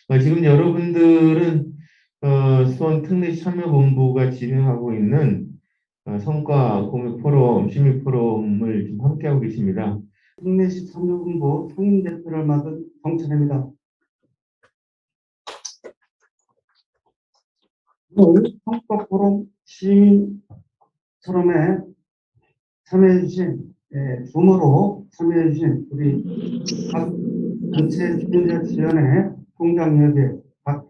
지금 여러분들은 수원 특례시 참여본부가 진행하고 있는 성과 공유 포럼, 시민 포럼을 지금 함께하고 계십니다. 특례시 참여본부 상임대표를 맡은 정찬입니다. 오늘 성과 포럼 시민 포럼에 참여해주신 줌으로 참여해주신 우리 각 단체 시민자치위원회 통장협의 각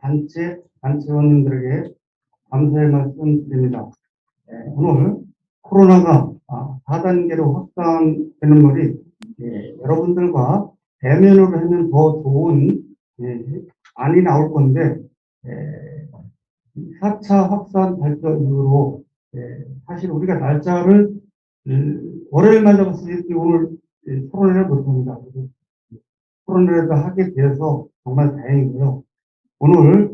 단체원님들에게 감사의 말씀 드립니다. 오늘 코로나가 4단계로 확산되는 것이 여러분들과 대면으로 하면 더 좋은 안이 나올 건데 4차 확산 발전 이후로 사실 우리가 날짜를 월요일만 잡았을 때 오늘 토론회를 못합니다. 토론회를 하게 되어서 정말 다행이고요. 오늘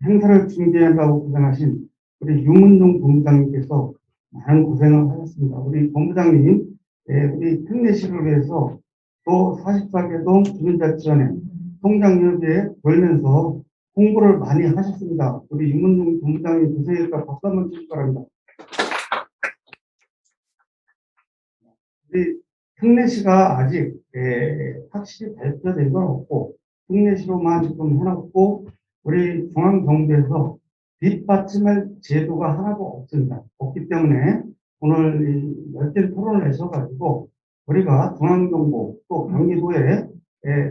행사를 준비한다고 고생하신 우리 유문동 본부장님께서 많은 고생을 하셨습니다. 우리 본부장님, 우리 특례시를 위해서 또 44개동 주민자치원회 통장협의회 돌면서 홍보를 많이 하셨습니다. 우리 유문동 본부장님 고생했다 박수 한번 주시기 바랍니다. 우리 특례시가 아직 확실히 발표된 건 없고 특례시로만 지금 해놨고 우리 중앙정부에서 뒷받침할 제도가 하나도 없습니다. 없기 때문에 오늘 열띤 토론을 하셔가지고 우리가 중앙정부 또 경기도에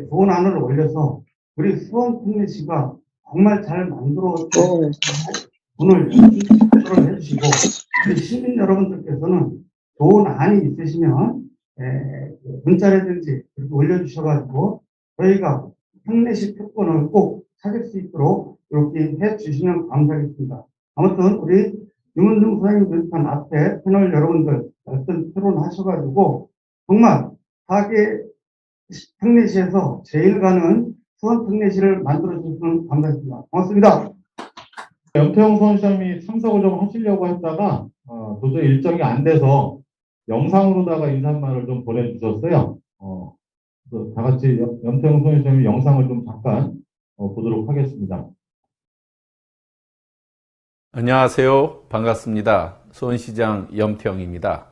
좋은 안을 올려서 우리 수원 특례시가 정말 잘 만들어졌고 오늘 토론을 해주시고 우리 시민 여러분들께서는 좋은 안이 있으시면 문자라든지 이렇게 올려주셔가지고 저희가 특례시 특권을 꼭 찾을 수 있도록 이렇게 해주시면 감사하겠습니다. 아무튼 우리 유문중 소장님 비롯한 앞에 패널 여러분들 어떤 토론하셔가지고 정말 4개 특례시에서 제일 가는 수원 특례시를 만들어주시면 감사하겠습니다. 고맙습니다. 염태영 수원시장님이 참석을 좀 하시려고 했다가 도저히 일정이 안 돼서 영상으로다가 인사말을 좀 보내주셨어요. 그래서 다 같이 염태영 수원시장님 영상을 좀 잠깐 보도록 하겠습니다. 안녕하세요. 반갑습니다. 수원시장 염태영입니다.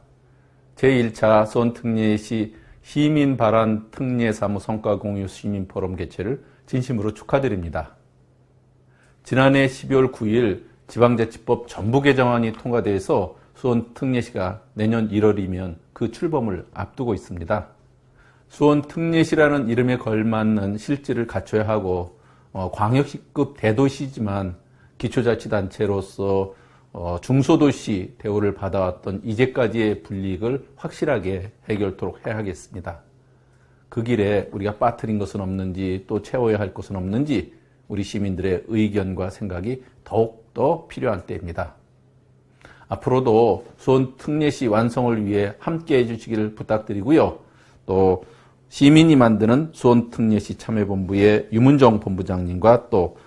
제1차 수원특례시 시민발안 특례사무 성과공유 시민포럼 개최를 진심으로 축하드립니다. 지난해 12월 9일 지방자치법 전부 개정안이 통과돼서 수원특례시가 내년 1월이면 그 출범을 앞두고 있습니다. 수원특례시라는 이름에 걸맞는 실질을 갖춰야 하고 광역시급 대도시지만 기초자치단체로서 중소도시 대우를 받아왔던 이제까지의 불이익을 확실하게 해결토록 해야 하겠습니다. 그 길에 우리가 빠뜨린 것은 없는지 또 채워야 할 것은 없는지 우리 시민들의 의견과 생각이 더욱더 필요한 때입니다. 앞으로도 수원 특례시 완성을 위해 함께 해주시기를 부탁드리고요. 또 시민이 만드는 수원 특례시 참여본부의 유문정 본부장님과 또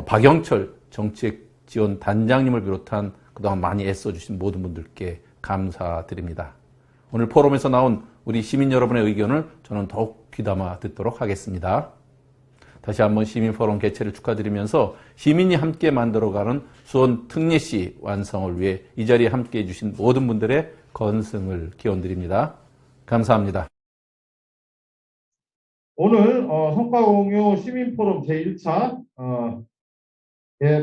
박영철 정책지원단장님을 비롯한 그동안 많이 애써주신 모든 분들께 감사드립니다. 오늘 포럼에서 나온 우리 시민 여러분의 의견을 저는 더욱 귀담아 듣도록 하겠습니다. 다시 한번 시민 포럼 개최를 축하드리면서 시민이 함께 만들어가는 수원 특례시 완성을 위해 이 자리에 함께 해주신 모든 분들의 건승을 기원드립니다. 감사합니다. 오늘 성과공유 시민포럼 제1차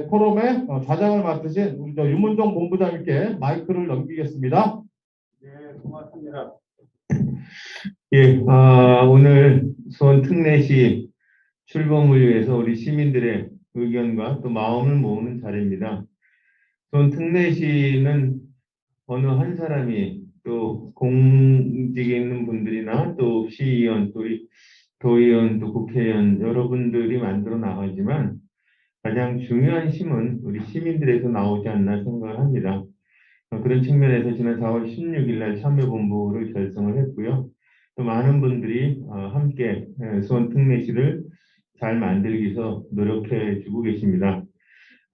포럼의 좌장을 맡으신 우리 유문정 본부장님께 마이크를 넘기겠습니다. 네, 고맙습니다. 예, 오늘 수원 특례시 출범을 위해서 우리 시민들의 의견과 또 마음을 모으는 자리입니다. 수원 특례시는 어느 한 사람이 또 공직에 있는 분들이나 또 시의원, 또 도의원, 또 국회의원 여러분들이 만들어 나가지만 가장 중요한 힘은 우리 시민들에서 나오지 않나 생각을 합니다. 그런 측면에서 지난 4월 16일 날 참여본부를 결성을 했고요. 또 많은 분들이 함께 수원 특례시를 잘 만들기 위해서 노력해 주고 계십니다.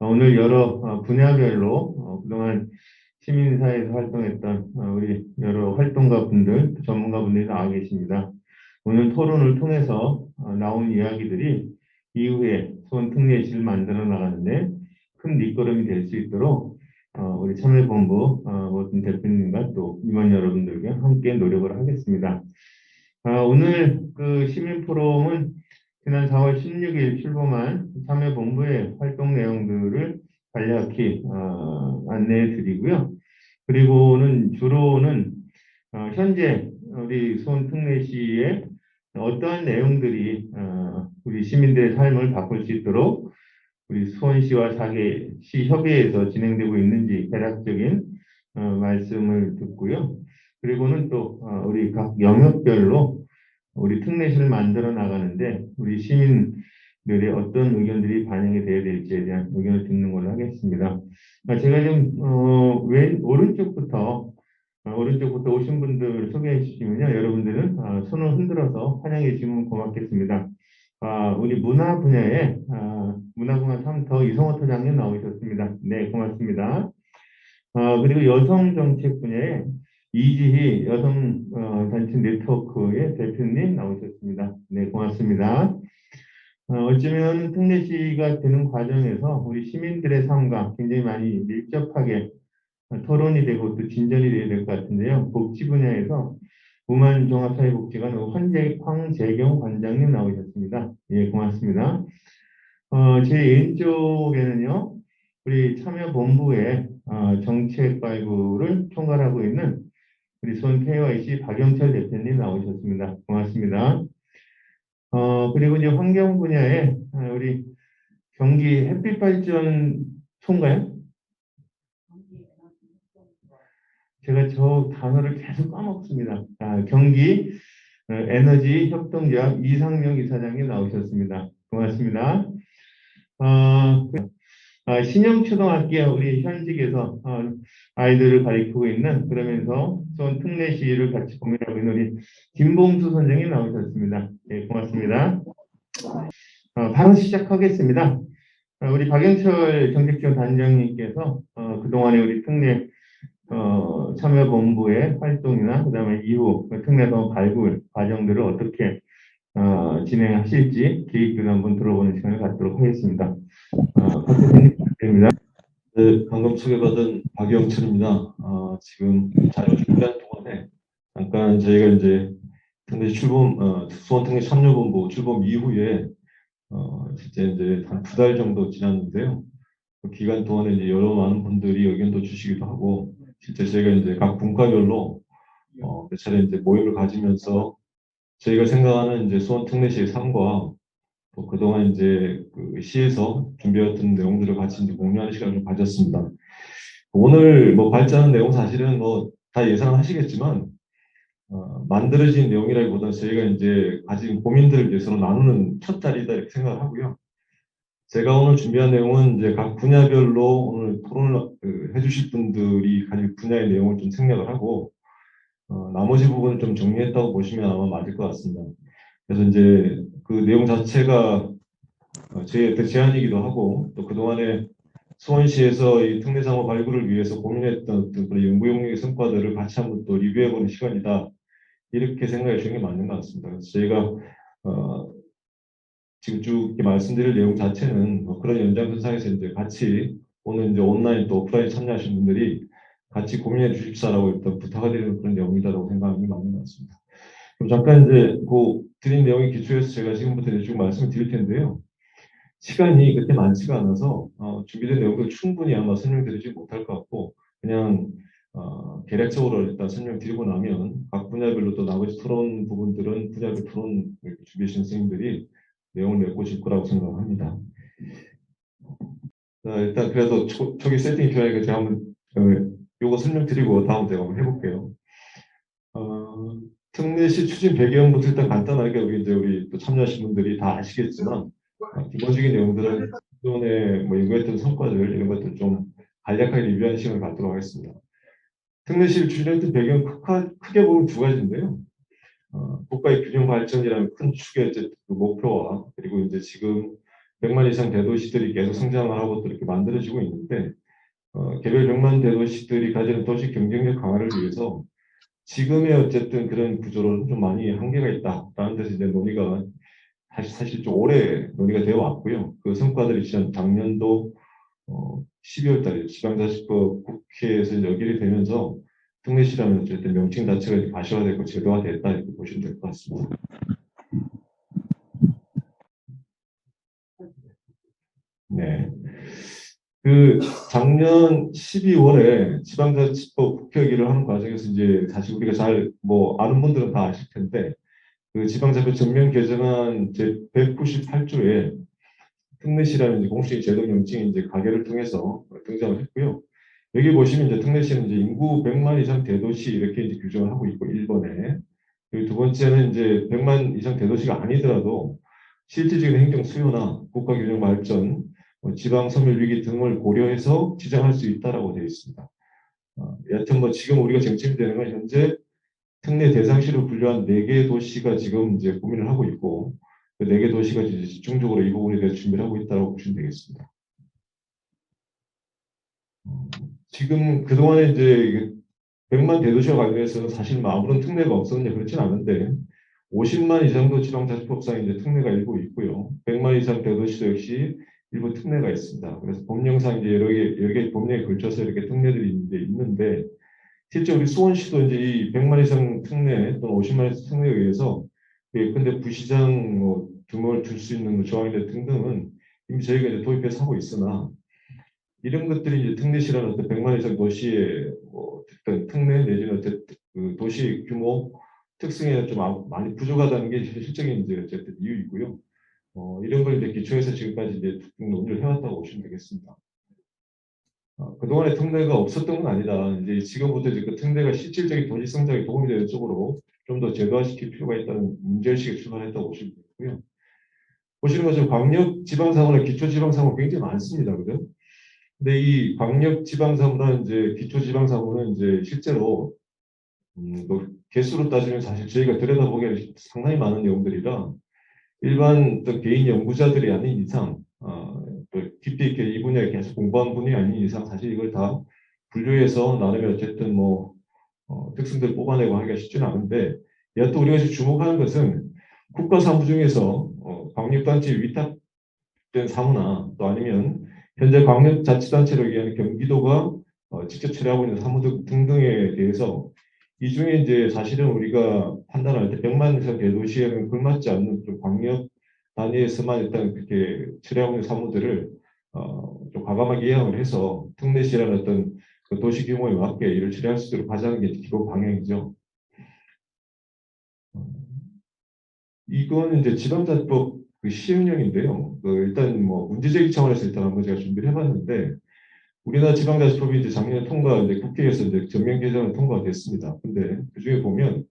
오늘 여러 분야별로 그동안 시민사회에서 활동했던 우리 여러 활동가분들, 전문가분들이 나와 계십니다. 오늘 토론을 통해서 나온 이야기들이 이후에 수원 특례시를 만들어 나가는데 큰 밑거름이 될 수 있도록 우리 참여본부 모든 대표님과 또 임원 여러분들과 함께 노력을 하겠습니다. 오늘 그 시민 포럼은 지난 4월 16일 출범한 참여본부의 활동 내용들을 간략히 안내해 드리고요. 그리고는 주로는 현재 우리 수원 특례시의 어떠한 내용들이 우리 시민들의 삶을 바꿀 수 있도록 우리 수원시와 4개 시 협의회에서 진행되고 있는지 대략적인 말씀을 듣고요. 그리고는 또 우리 각 영역별로 우리 특례시를 만들어 나가는데 우리 시민들의 어떤 의견들이 반영이 되어야 될지에 대한 의견을 듣는 걸로 하겠습니다. 제가 좀 오른쪽부터 오신 분들 소개해 주시면요. 여러분들은 손을 흔들어서 환영해 주시면 고맙겠습니다. 우리 문화 분야에 문화공간 3터 이성호 터장님 나오셨습니다. 네, 고맙습니다. 그리고 여성 정책 분야에 이지희 여성 단체 네트워크의 대표님 나오셨습니다. 네, 고맙습니다. 어쩌면 특례시가 되는 과정에서 우리 시민들의 삶과 굉장히 많이 밀접하게 토론이 되고 또 진전이 돼야 될 것 같은데요. 복지 분야에서 우만종합사회복지관 황재경 관장님 나오셨습니다. 예, 고맙습니다. 제 왼쪽에는요, 우리 참여본부의 정책 발굴을 총괄하고 있는 우리 수원 KYC 박영철 대표님 나오셨습니다. 고맙습니다. 그리고 이제 환경 분야에 우리 경기 햇빛발전소인가요? 제가 저 단어를 계속 까먹습니다. 경기 에너지 협동조합 이상명 이사장님 나오셨습니다. 고맙습니다. 신영초등학교 우리 현직에서 아이들을 가르치고 있는 그러면서 수원 특례시를 같이 고민하고 있는 우리 김봉수 선생님 나오셨습니다. 네, 고맙습니다. 바로 시작하겠습니다. 우리 박영철 정책지원 단장님께서 그동안에 우리 특례 참여본부의 활동이나 그다음에 이후 특례서 발굴 과정들을 어떻게 진행하실지 계획들을 한번 들어보는 시간을 갖도록 하겠습니다. 박 대표님 부탁드립니다. 네, 방금 소개받은 박영철입니다. 지금 자료 준비하는 동안에 잠깐 저희가 이제 특례시 출범, 수원 특례시 참여본부 출범 이후에 실제 이제 한 2달 정도 지났는데요. 그 기간 동안에 이제 여러 많은 분들이 의견도 주시기도 하고, 실제 저희가 이제 각 분과별로 몇 차례 이제 모임을 가지면서 저희가 생각하는 이제 수원 특례시의 삶과 또 그동안 이제 그 시에서 준비했던 내용들을 같이 이제 공유하는 시간을 좀 가졌습니다. 오늘 뭐 발전한 내용 사실은 뭐 다 예상하시겠지만 만들어진 내용이라기보다는 저희가 이제 가진 고민들을 위해서 나누는 첫 자리다 이렇게 생각을 하고요. 제가 오늘 준비한 내용은 이제 각 분야별로 오늘 토론을 해주실 분들이 가진 분야의 내용을 좀 생략을 하고 나머지 부분을 좀 정리했다고 보시면 아마 맞을 것 같습니다. 그래서 이제 그 내용 자체가 제 어떤 제안이기도 하고 또 그동안에 수원시에서 이 특례상호 발굴을 위해서 고민했던 어떤 그런 연구 용역의 성과들을 같이 한번 또 리뷰해보는 시간이다. 이렇게 생각해 주는 게 맞는 것 같습니다. 그래서 저희가 지금 쭉 이렇게 말씀드릴 내용 자체는 그런 연장선상에서 이제 같이 오늘 이제 온라인 또 오프라인 참여하신 분들이 같이 고민해 주십사라고 일단 부탁을 드리는 그런 내용이다라고 생각하는 게 맞는 것 같습니다. 그럼 잠깐 이제 그 드린 내용에 기초해서 제가 지금부터 이제 쭉 말씀을 드릴 텐데요. 시간이 그렇게 많지가 않아서 준비된 내용을 충분히 아마 설명드리지 못할 것 같고 그냥 개략적으로 일단 설명드리고 나면 각 분야별로 또 나머지 토론 부분들은 분야별 토론 준비해 주신 선생님들이 내용을 메꿔줄 거라고 생각합니다. 일단 그래도 초기 세팅이 필요하니까 제가 한번 요거 설명드리고 다음 제가 한번 해볼게요. 특례시 추진 배경부터 일단 간단하게 우리 또 참여하신 분들이 다 아시겠지만 기본적인 내용들은 기존에 뭐 연구했던 성과들 이런 것들 좀 간략하게 리뷰하는 시간을 갖도록 하겠습니다. 특례시를 추진했던 배경 크게 보면 두 가지인데요. 국가의 균형 발전이라는 큰 축의 그 목표와 그리고 이제 지금 100만 이상 대도시들이 계속 성장을 하고 또 이렇게 만들어지고 있는데 개별 100만 대도시들이 가지는 도시 경쟁력 강화를 위해서 지금의 어쨌든 그런 구조로는 좀 많이 한계가 있다라는 데서 이제 논의가 사실 좀 오래 논의가 되어 왔고요. 그 성과들이 지난 작년도 12월 달에 지방자치법 국회에서 연결이 되면서 특례시라는 어쨌든 명칭 자체가 이제 가시화되고 제도화됐다 이렇게 보시면 될 것 같습니다. 네. 그 작년 12월에 지방자치법 국회의결을 하는 과정에서 이제 사실 우리가 잘 뭐 아는 분들은 다 아실 텐데 그 지방자치 전면 개정안 제 198조에 특례시라는 이제 공식 제도 명칭이 이제 가결을 통해서 등장을 했고요. 여기 보시면 이제 특례시는 이제 인구 100만 이상 대도시 이렇게 이제 규정을 하고 있고 1번에 그리고 두 번째는 이제 100만 이상 대도시가 아니더라도 실질적인 행정 수요나 국가 균형 발전, 지방 소멸 위기 등을 고려해서 지정할 수 있다라고 되어 있습니다. 여하튼 뭐 지금 우리가 쟁점이 되는 건 현재 특례 대상시로 분류한 4개 도시가 지금 이제 고민을 하고 있고 그 4개 도시가 이제 집중적으로 이 부분에 대해서 준비를 하고 있다고 보시면 되겠습니다. 지금 그동안에 이제 100만 대도시와 관련해서는 사실 뭐 아무런 특례가 없었느냐 그렇진 않은데 50만 이상도 지방자치법상에 이제 특례가 일부 있고요. 100만 이상 대도시도 역시 일부 특례가 있습니다. 그래서 법령상 이제 여러 개 법령에 걸쳐서 이렇게 특례들이 이제 있는데 실제 우리 수원시도 이제 이 100만 이상 특례 또는 50만 이상 특례에 의해서 근데 부시장 뭐 등을 줄 수 있는 조항이나 등등은 이미 저희가 이제 도입해서 하고 있으나 이런 것들이 이제 특례시라는 어떤 100만 이상 도시의 뭐 어떤 특례 내지는 어떤 그 도시 규모 특성에 좀 많이 부족하다는 게 실질적인 이제 어쨌든 이유이고요. 이런 걸 이제 기초해서 지금까지 이제 논의를 해왔다고 보시면 되겠습니다. 그동안에 특례가 없었던 건 아니다. 이제 지금부터 이제 그 특례가 실질적인 도시 성장에 도움이 되는 쪽으로 좀 더 제도화시킬 필요가 있다는 문제의식에 출발했다고 보시면 되고요. 보시는 것처럼 광역 지방사무나 기초 지방사무 굉장히 많습니다. 그죠? 근데 이 광역 지방사무나 이제 기초 지방사무는 이제 실제로 뭐 개수로 따지면 사실 저희가 들여다보기에는 상당히 많은 내용들이라 일반 또 개인 연구자들이 아닌 이상 또 깊이 있게 이 분야에 계속 공부한 분이 아닌 이상 사실 이걸 다 분류해서 나름의 어쨌든 뭐 특성들 뽑아내고 하기가 쉽지는 않은데 여하튼 우리가 지금 주목하는 것은 국가 사무 중에서 광역단체 위탁된 사무나 또 아니면 현재 광역자치단체로 얘기하는 경기도가 직접 처리하고 있는 사무 등등에 대해서 이 중에 이제 사실은 우리가 판단할 때 100만 이상 대도시에는 걸맞지 않는 좀 광역 단위에서만 일단 그렇게 처리하고 있는 사무들을 좀 과감하게 예약을 해서 특례시라는 어떤 그 도시 규모에 맞게 이를 처리할 수 있도록 하자는 게 기본 방향이죠. 이건 이제 지방자치법 그 시행령인데요. 일단 뭐 문제제기 차원에서 일단 한번 제가 준비를 해봤는데 우리나라 지방자치법이 이제 작년에 이제 국회에서 이제 전면 개정을 통과됐습니다. 근데 그 중에 보면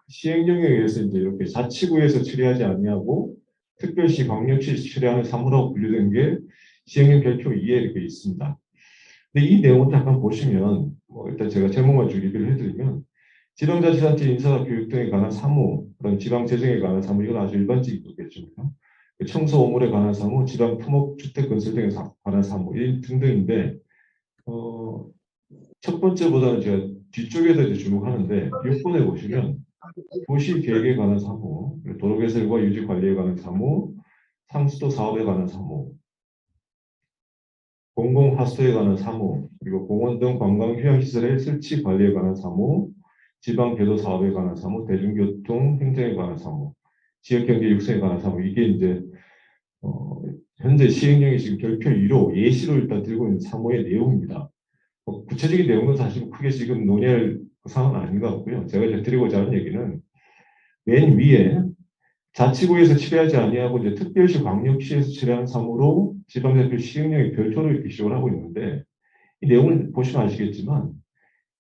시행령에 의해서 이제 이렇게 자치구에서 처리하지 아니하고 특별시, 광역시 처리하는 사무라고 분류된 게 시행령 결표 2에 이렇게 있습니다. 근데 이 내용을 잠깐 보시면 일단 제가 제목만 좀 리뷰를 해드리면 지방자치단체 인사와 교육 등에 관한 사무, 그런 지방재정에 관한 사무 이건 아주 일반적인 거겠죠. 청소 업무에 관한 사무, 지방 토목 주택 건설 등에 관한 사무 등등인데 첫 번째보다는 제가 뒤쪽에다 이제 주목하는데 6번에 보시면 도시 계획에 관한 사무, 도로 개설과 유지 관리에 관한 사무, 상수도 사업에 관한 사무, 공공하수도에 관한 사무, 그리고 공원 등 관광 휴양시설의 설치 관리에 관한 사무, 지방 배도 사업에 관한 사무, 대중교통 행정에 관한 사무, 지역경제 육성에 관한 사무 이게 이제 현재 시행령이 지금 결표 2로 예시로 일단 들고 있는 사무의 내용입니다. 구체적인 내용은 사실 크게 지금 논의할 사항은 아닌 것 같고요. 제가 이제 드리고자 하는 얘기는 맨 위에 자치구에서 처리하지 아니하고 이제 특별시, 광역시에서 처리하는 사무로 지방자치 시행령이 별도로 이렇게 지원을 하고 있는데 이 내용을 보시면 아시겠지만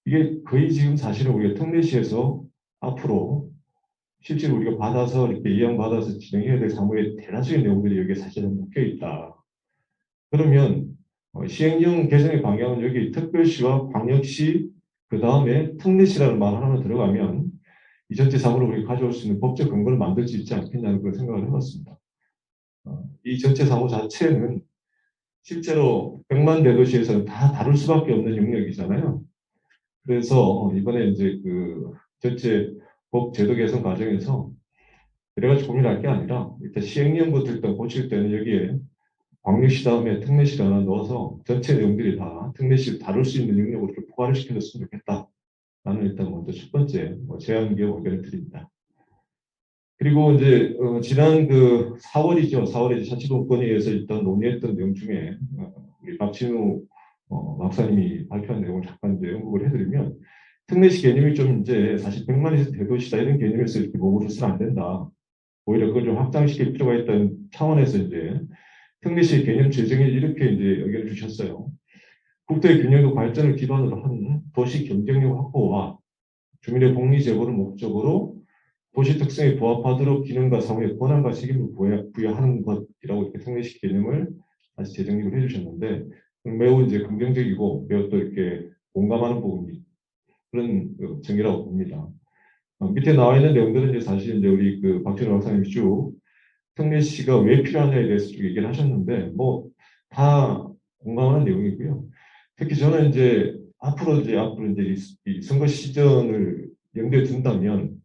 이게 거의 지금 사실은 우리가 특례시에서 앞으로 실제로 우리가 받아서 이렇게 이양받아서 진행해야 될 사무의 대다수의 내용들이 여기에 사실은 묶여 있다. 그러면 시행령 개정의 방향은 여기 특별시와 광역시 그 다음에 특례시라는 말 하나만 들어가면 이 전체 사무를 우리가 가져올 수 있는 법적 근거를 만들 수 있지 않겠냐는 그런 생각을 해봤습니다. 이 전체 사무 자체는 실제로 100만 대도시에서는 다 다룰 수밖에 없는 영역이잖아요. 그래서 이번에 이제 그 전체 법 제도 개선 과정에서 여러 가지 고민할 게 아니라 일단 시행령부터 일단 고칠 때는 여기에 광역시 다음에 특례시를 하나 넣어서 전체 내용들이 다 특례시를 다룰 수 있는 영역으로 좀 포괄을 시켜줬으면 좋겠다. 나는 일단 먼저 첫 번째 제안 겸 의견을 드립니다. 그리고 이제 지난 그 4월이죠. 4월에 자치동권회의에서 일단 논의했던 내용 중에 우리 박진우 박사님이 발표한 내용을 잠깐 이제 언급을 해드리면 특례시 개념이 좀 이제 사실 100만에서 대도시다 이런 개념에서 이렇게 머무르서는 안 된다. 오히려 그걸 좀 확장시킬 필요가 있다는 차원에서 이제 특례시 개념 제정에 이렇게 이제 의견을 주셨어요. 국토의 균형과 발전을 기반으로 한 도시 경쟁력 확보와 주민의 복리 제고를 목적으로 도시 특성에 부합하도록 기능과 사무의 권한과 책임을 부여하는 것이라고 이렇게 특례시 개념을 다시 재정립을 해주셨는데 매우 이제 긍정적이고 매우 또 이렇게 공감하는 부분이 그런 정의라고 봅니다. 밑에 나와 있는 내용들은 이제 사실 이제 우리 그 박준호 박사님이 쭉 특례시가 왜 필요하냐에 대해서 쭉 얘기를 하셨는데 뭐 다 공감하는 내용이고요. 특히 저는 이제 앞으로 이제 이 선거 시전을 염두에 둔다면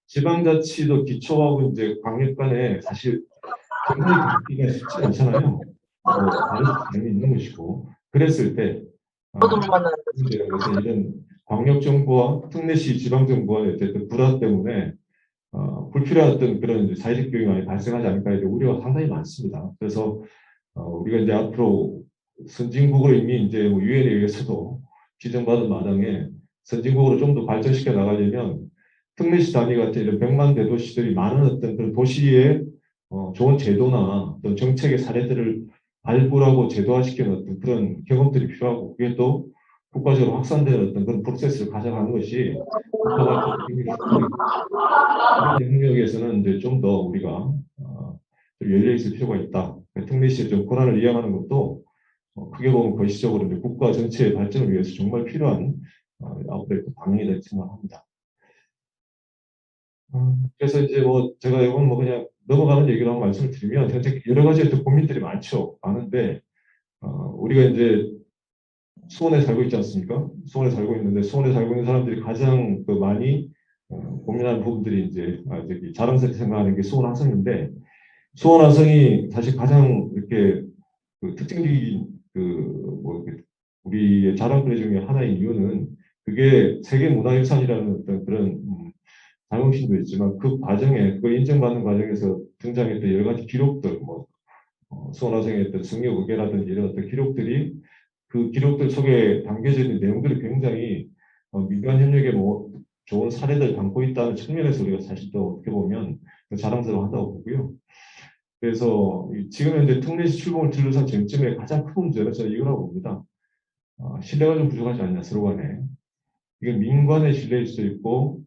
지방자치도 기초하고 이제 광역 간에 사실 굉장히 바뀌기가 쉽지 않잖아요. 다른 점이 있는 것이고 그랬을 때 그래서 이런 광역 정부와 특례시 지방 정부와의 어쨌든 불화 때문에 불필요한 어떤 그런 사회적 비용이 많이 발생하지 않을까 이런 우려가 상당히 많습니다. 그래서 우리가 이제 앞으로 선진국으로 이미 이제 유엔에 의해서도 지정받은 마당에 선진국으로 좀 더 발전시켜 나가려면 특례시 단위 같은 이런 100만 대도시들이 많은 어떤 그런 도시의 좋은 제도나 어떤 정책의 사례들을 발굴하고 제도화시키는 어떤 그런 경험들이 필요하고 그게 또 국가적으로 확산되는 어떤 그런 프로세스를 가져가는 것이 국가가 이런 영역에서는 이제 좀 더 우리가 열려 있을 필요가 있다. 특례시의 좀 권한을 이양하는 것도 크게 보면 거시적으로 이제 국가 전체의 발전을 위해서 정말 필요한 아웃브레이크 방향이다 생각합니다. 그래서 이제 뭐 제가 이건 뭐 그냥 넘어가는 얘기로 한번 말씀을 드리면 현재 여러 가지 고민들이 많은데 우리가 이제 수원에 살고 있지 않습니까? 수원에 살고 있는데 수원에 살고 있는 사람들이 가장 많이 고민하는 부분들이 이제 자랑스럽게 생각하는 게 수원 화성인데 수원 화성이 사실 가장 이렇게 특징적인 우리의 자랑거리 중에 하나인 이유는 그게 세계문화유산이라는 어떤 그런 자긍심도 있지만 그 과정에 그걸 인정받는 과정에서 등장했던 여러 가지 기록들, 수원 화성의 어떤 승려 의계라든지 이런 어떤 기록들이 그 기록들 속에 담겨져 있는 내용들이 굉장히 민간 협력에 좋은 사례를 담고 있다는 측면에서 우리가 사실 또 어떻게 보면 자랑스러워한다고 보고요. 그래서 지금 현재 특례시 출범을 둘러싼 쟁점의 가장 큰 문제는 저는 이거라고 봅니다. 신뢰가 좀 부족하지 않냐 서로 간에. 이게 민간의 신뢰일 수도 있고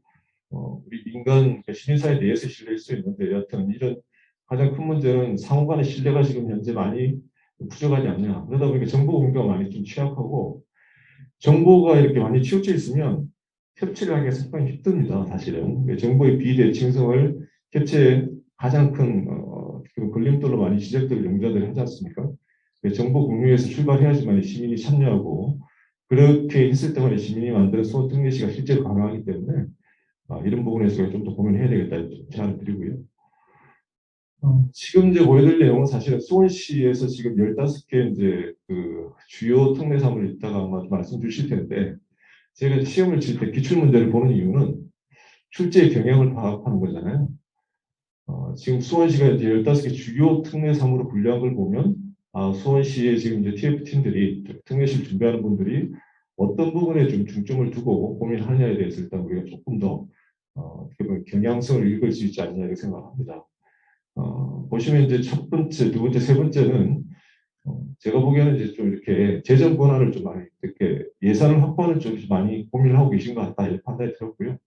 우리 민간 시민사회 내에서 신뢰일 수 있는데 여하튼 이런 가장 큰 문제는 상호 간의 신뢰가 지금 현재 많이 부족하지 않냐. 그러다 보니까 정보 공개가 많이 좀 취약하고 정보가 이렇게 많이 치우쳐 있으면 협치를 하기가 상당히 힘듭니다. 사실은. 정보의 비대칭성을 협치의 가장 큰 걸림돌로 많이 지적들 용자들이 하지 않습니까? 정보 공유에서 출발해야지만 시민이 참여하고 그렇게 했을 때만 시민이 만드는 수원 특례시가 실제로 가능하기 때문에 이런 부분에서 좀 더 고민을 해야 되겠다 제안을 드리고요. 지금 이제 보여드릴 내용은 사실은 수원시에서 지금 15개 이제 그 주요 특례 사무를 있다가 아마 말씀 주실 텐데 제가 시험을 칠 때 기출 문제를 보는 이유는 출제의 경향을 파악하는 거잖아요. 지금 수원시가 이제 15개 주요 특례 사무로 분류한 걸 보면 수원시의 지금 이제 TF팀들이 특례시를 준비하는 분들이 어떤 부분에 좀 중점을 두고 고민하느냐에 대해서 일단 우리가 조금 더 어떻게 보면 경향성을 읽을 수 있지 않냐 이렇게 생각합니다. 보시면 이제 첫 번째, 두 번째, 세 번째는 제가 보기에는 이제 좀 이렇게 재정 권한을 좀 많이 이렇게 예산을 확보하는 쪽에서 많이 고민을 하고 계신 것 같다 이렇게 판단이 들었고요.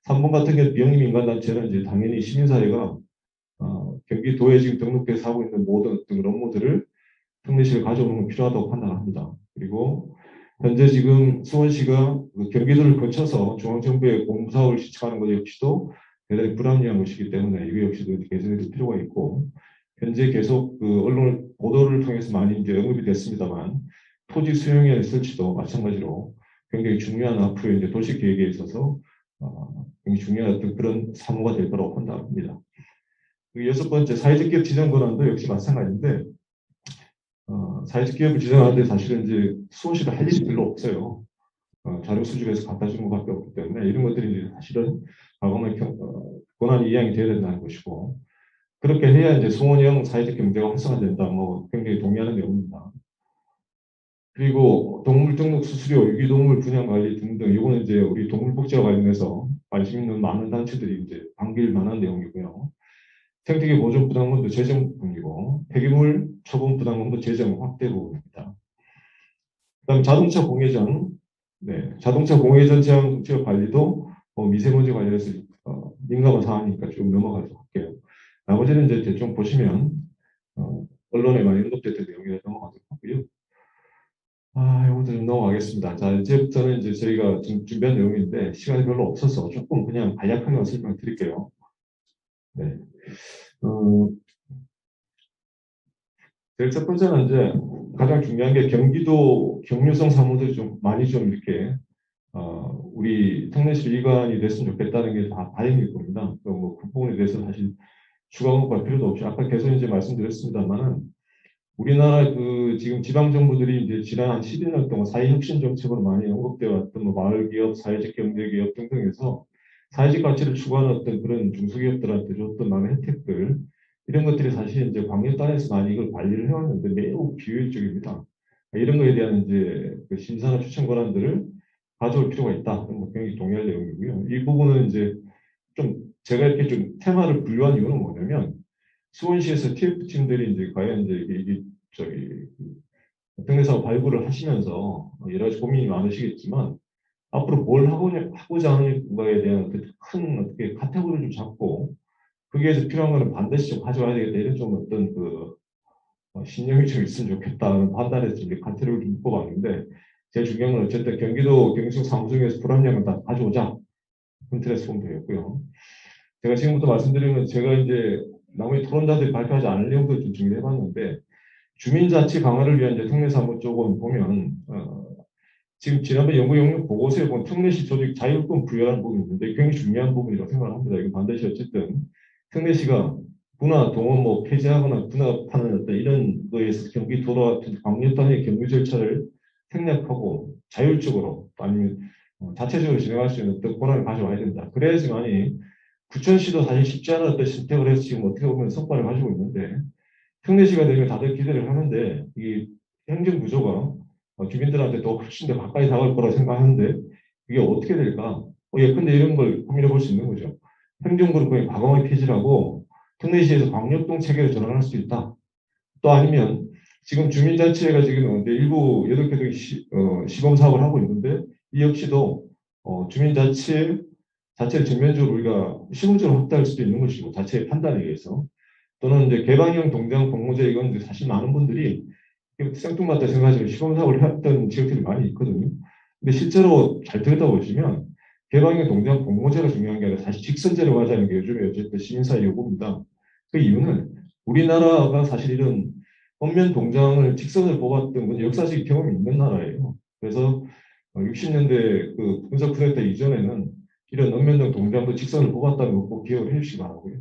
3번 같은 경우 비영리 민간단체는 이제 당연히 시민사회가 경기도에 지금 등록돼서 하고 있는 모든 어떤 업무들을 특례시를 가져오는 건 필요하다고 판단합니다. 그리고 현재 지금 수원시가 경기도를 거쳐서 중앙정부의 공무사업을 실천하는 것 역시도 대단히 불합리한 것이기 때문에 이거 역시도 개선될 필요가 있고 현재 계속 언론 보도를 통해서 많이 이제 언급이 됐습니다만 토지 수용의 설치도 마찬가지로 굉장히 중요한 앞으로 이제 도시 계획에 있어서 굉장히 중요한 어떤 그런 사무가 될 거라고 판단합니다. 그리고 여섯 번째, 사회적 기업 지정 권한도 역시 마찬가지인데, 사회적 기업을 지정하는데 사실은 이제 수원시가 할 일이 별로 없어요. 자료 수집해서 갖다 주는 것밖에 없기 때문에 이런 것들이 이제 사실은 과감하게 권한이 이양이 되어야 된다는 것이고, 그렇게 해야 이제 수원형 사회적 경제가 활성화된다. 뭐 굉장히 동의하는 내용입니다. 그리고 동물 등록 수수료, 유기동물 분양 관리 등등, 이거는 이제 우리 동물복지와 관련해서 관심 있는 많은 단체들이 이제 반길 만한 내용이고요. 생태계 보존 부담금도 재정 부분이고, 폐기물 처분 부담금도 재정 확대 부분입니다. 그다음 자동차 공회전, 자동차 공회전 지역 관리도 미세먼지 관련해서 민감한 사항이니까 좀 넘어가도록 할게요. 나머지는 이제 대충 보시면 언론에 많이 언급됐던 내용이라 넘어가도록 하고요. 이것도 좀 넘어가겠습니다. 자, 이제부터는 이제 저희가 좀 준비한 내용인데 시간이 별로 없어서 조금 그냥 간략하게 설명드릴게요. 네. 제일 첫 번째는 이제 가장 중요한 게 경기도 경유성 사무들이 좀 많이 좀 이렇게 우리 특례시 일관이 됐으면 좋겠다는 게 다 다행일 겁니다. 그 부분에 대해서 사실 추가 언급할 필요도 없이 아까 계속 이제 말씀드렸습니다만은 우리나라 지금 지방 정부들이 이제 지난 한 11년 동안 사회 혁신 정책으로 많이 언급되어 왔던 마을 기업, 사회적 경제 기업 등등에서 사회적 가치를 추구하는 어떤 그런 중소기업들한테 줬던 많은 혜택들, 이런 것들이 사실 이제 광역단에서 많이 이걸 관리를 해왔는데 매우 비효율적입니다. 이런 거에 대한 이제 심사나 추천 권한들을 가져올 필요가 있다. 굉장히 동의할 내용이고요. 이 부분은 이제 좀 제가 이렇게 좀 테마를 분류한 이유는 뭐냐면, 수원시에서 TF팀들이 이제 과연 이제 이게 특례사업 발굴을 하시면서 여러 가지 고민이 많으시겠지만, 앞으로 뭘 하고자 하는 거에 대한 큰 어떻게 카테고리를 좀 잡고, 거기에서 필요한 거는 반드시 좀 가져와야 되겠다. 이런 좀 어떤 신념이 좀 있으면 좋겠다는 판단에서 이제 카테고리를 좀 뽑았는데, 제일 중요한 건 어쨌든 경기도 경기청 사무총에서 불합리한 건 다 가져오자. 큰 틀에서 보면 되겠고요. 제가 지금부터 말씀드리면 제가 이제 나머지 토론자들이 발표하지 않을 내용도 좀 준비해봤는데, 주민자치 강화를 위한 이제 특례사무 쪽은 보면 지금 지난번 연구 용역 보고서에 보면 특례시 조직 자율권 부여라는 부분이 있는데 굉장히 중요한 부분이라고 생각합니다. 이거 반드시 어쨌든 특례시가 분화, 동원 뭐 폐지하거나 분화하는 어떤 이런 거에서 경기도와 광역 단위 경유 절차를 생략하고 자율적으로 아니면 자체적으로 진행할 수 있는 어떤 권한을 가져와야 된다. 그래야지만이 부천시도 사실 쉽지 않은 어떤 선택을 해서 지금 어떻게 보면 성과를 가지고 있는데, 특례시가 되면 다들 기대를 하는데 이 행정 구조가 주민들한테 더 훨씬 더 가까이 다가올 거라고 생각하는데 이게 어떻게 될까? 예컨대 이런 걸 고민해 볼 수 있는 거죠. 행정부를 그냥 과감하게 폐지하고 특례시에서 광역동 체계로 전환할 수 있다. 또 아니면 지금 주민자치회가 지금 일부 8개 시범 사업을 하고 있는데 이 역시도 주민자치 자체를 전면적으로 우리가 시범적으로 확대할 수도 있는 것이고, 자체의 판단에 의해서. 또는 이제 개방형 동장 공모제, 이건 사실 많은 분들이 생뚱맞다 생각하시면 시범 사업을 했던 지역들이 많이 있거든요. 근데 실제로 잘 들여다보시면 개방형 동장 공모제가 중요한 게 아니라 사실 직선제로 하자는 게 요즘에 어쨌든 시민사회 요구입니다. 그 이유는 우리나라가 사실 이런 엄면 동장을 직선을 뽑았던 건 역사적 경험이 있는 나라예요. 그래서 60년대 그 분석 프로젝트 이전에는 이런 엄면동 동장도 직선을 뽑았다는 거 꼭 기억을 해주시기 바라고요.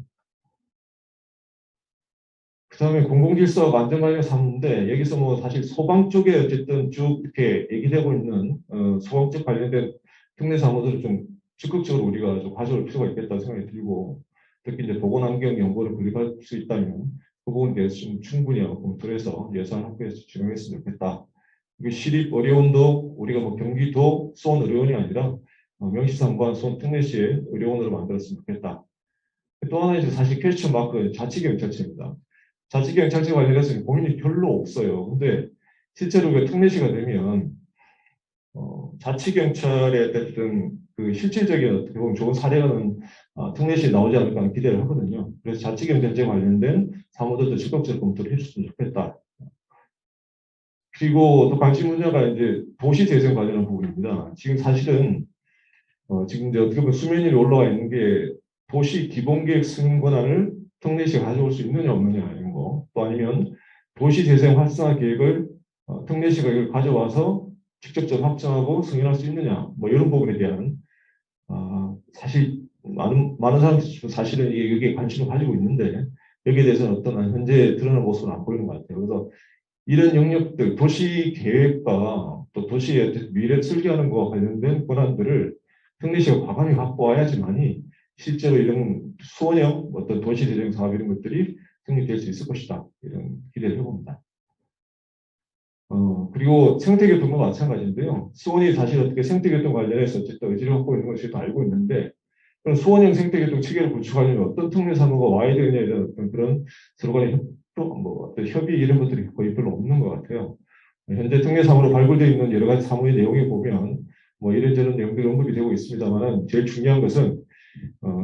그 다음에 공공질서와 안전관련 사무인데, 여기서 뭐 사실 소방 쪽에 어쨌든 쭉 이렇게 얘기되고 있는 소방 쪽 관련된 특례 사무들을 좀 적극적으로 우리가 좀 가져올 필요가 있겠다는 생각이 들고, 특히 이제 보건환경 연구를 분립할 수 있다면 그 부분에 대해서 좀 충분히 검토를 해서 예산 확보해서 진행했으면 좋겠다. 이게 시립 의료원도 우리가 뭐 경기도 수원 의료원이 아니라 명시상관 수원 특례시의 의료원으로 만들었으면 좋겠다. 또 하나 이제 사실 퀘스천 마크 자치경찰청입니다. 자치경찰청 관련해서 고민이 별로 없어요. 근데 실제로 그 특례시가 되면 자치경찰의 어쨌든 그 실질적인 어떻게 보면 좋은 사례가는 특례시에 나오지 않을까 하는 기대를 하거든요. 그래서 자치경찰제 관련된 사무들도 적극적으로 검토를 해줬으면 좋겠다. 그리고 또 관심 분야가 이제 도시재생 관련한 부분입니다. 지금 사실은 지금 이제 어떻게 보면 수면 위에 올라와 있는 게 도시 기본계획 승인 권한을 특례시가 가져올 수 있느냐 없느냐 이런 거, 또 아니면 도시재생 활성화 계획을 특례시가 이걸 가져와서 직접적으로 확정하고 승인할 수 있느냐, 뭐 이런 부분에 대한 사실 많은 사람들이 사실은 여기에 관심을 가지고 있는데 여기에 대해서는 어떤 현재 드러난 모습은 안 보이는 것 같아요. 그래서 이런 영역들, 도시 계획과 또 도시의 미래를 설계하는 것과 관련된 권한들을 특례시가 과감히 갖고 와야지만이 실제로 이런 수원형 어떤 도시 재정 사업 이런 것들이 성립될 수 있을 것이다. 이런 기대를 해봅니다. 그리고 생태교통도 마찬가지인데요. 수원이 사실 어떻게 생태교통 관련해서 어쨌든 의지를 갖고 있는 것을 알고 있는데, 그럼 수원형 생태교통 체계를 구축하려면 어떤 특례 사무가 와야 되느냐 이런 어떤 그런 서로 간의 어떤 협의 이런 것들이 거의 별로 없는 것 같아요. 현재 특례 사무로 발굴되어 있는 여러 가지 사무의 내용에 보면 뭐 이런저런 내용들이 언급이 되고 있습니다만 제일 중요한 것은